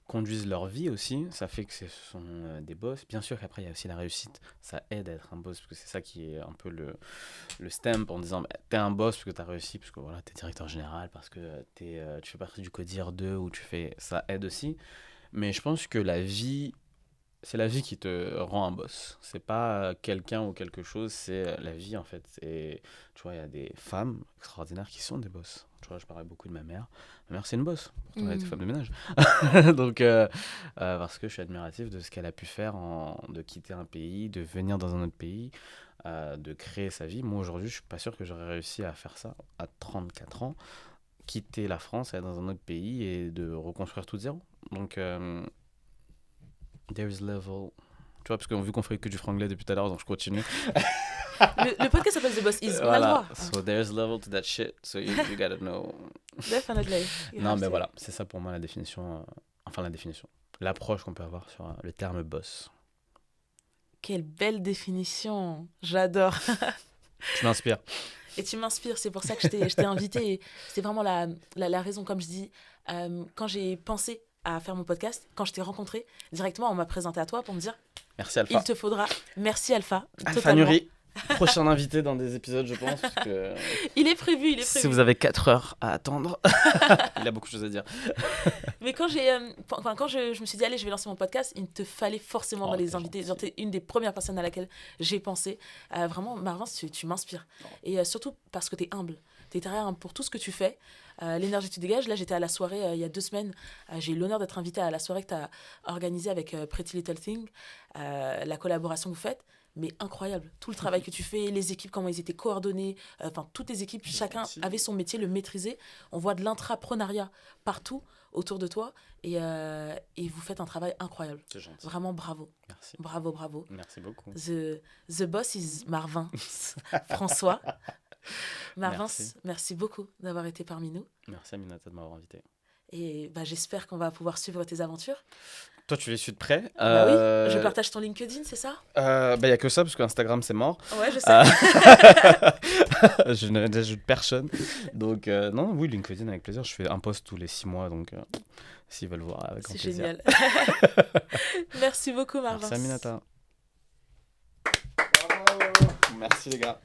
conduisent leur vie aussi, ça fait que ce sont des boss. Bien sûr qu'après, il y a aussi la réussite, ça aide à être un boss, parce que c'est ça qui est un peu le stamp en disant, bah, t'es un boss parce que t'as réussi, parce que voilà, t'es directeur général, parce que tu fais partie du CODIR 2, ou tu fais, ça aide aussi. Mais je pense que c'est la vie qui te rend un boss. C'est pas quelqu'un ou quelque chose, c'est la vie en fait. Et tu vois, il y a des femmes extraordinaires qui sont des boss. Tu vois, je parlais beaucoup de ma mère. Ma mère, c'est une boss. Pourtant, elle était femme de ménage. Donc, parce que je suis admiratif de ce qu'elle a pu faire, de quitter un pays, de venir dans un autre pays, de créer sa vie. Moi, aujourd'hui, je suis pas sûr que j'aurais réussi à faire ça à 34 ans, quitter la France, aller dans un autre pays et de reconstruire tout de zéro. Donc, there's level. Tu vois, parce qu'on vu qu'on ferait que du franglais depuis tout à l'heure, donc je continue. Le podcast s'appelle The Boss Is. On a le droit. So there's level to that shit. So you gotta know. Definitely. Non, mais voilà, c'est ça pour moi la définition. Enfin, la définition. L'approche qu'on peut avoir sur le terme boss. Quelle belle définition. J'adore. Tu m'inspires. Et tu m'inspires, c'est pour ça que je t'ai invitée. C'était vraiment la raison, comme je dis, quand j'ai pensé à faire mon podcast, quand je t'ai rencontré, directement, on m'a présenté à toi pour me dire merci Alpha. Il te faudra. Merci Alpha. Alpha Nuri, prochain invité dans des épisodes, je pense. Parce que... Il est prévu. Si vous avez 4 heures à attendre, il a beaucoup de choses à dire. Mais quand je me suis dit, allez, je vais lancer mon podcast, il te fallait forcément dans les invités. Genre, t'es une des premières personnes à laquelle j'ai pensé. Vraiment, Marvin, tu m'inspires. Et surtout parce que t'es humble. T'es derrière pour tout ce que tu fais. L'énergie que tu dégages. Là, j'étais à la soirée il y a 2 semaines. J'ai eu l'honneur d'être invitée à la soirée que tu as organisée avec Pretty Little Thing, la collaboration que vous faites. Mais incroyable, tout le travail que tu fais, les équipes, comment ils étaient coordonnés, toutes les équipes, chacun avait son métier, le maîtrisait. On voit de l'intrapreneuriat partout autour de toi et vous faites un travail incroyable. C'est gentil. Vraiment bravo. Merci. Bravo. Merci beaucoup. The boss is Marvin. François. Marvin, merci beaucoup d'avoir été parmi nous. Merci Aminata de m'avoir invité. Et j'espère qu'on va pouvoir suivre tes aventures. Toi, tu les suis de près. Oui, je partage ton LinkedIn, c'est ça ? Il n'y a que ça, parce qu'Instagram, c'est mort. Ouais, je sais. Je n'ajoute personne. Donc, non, oui, LinkedIn, avec plaisir. Je fais un post tous les 6 mois, donc s'ils veulent voir, avec grand plaisir. C'est génial. Merci beaucoup, Marvin. Merci Aminata. Merci les gars.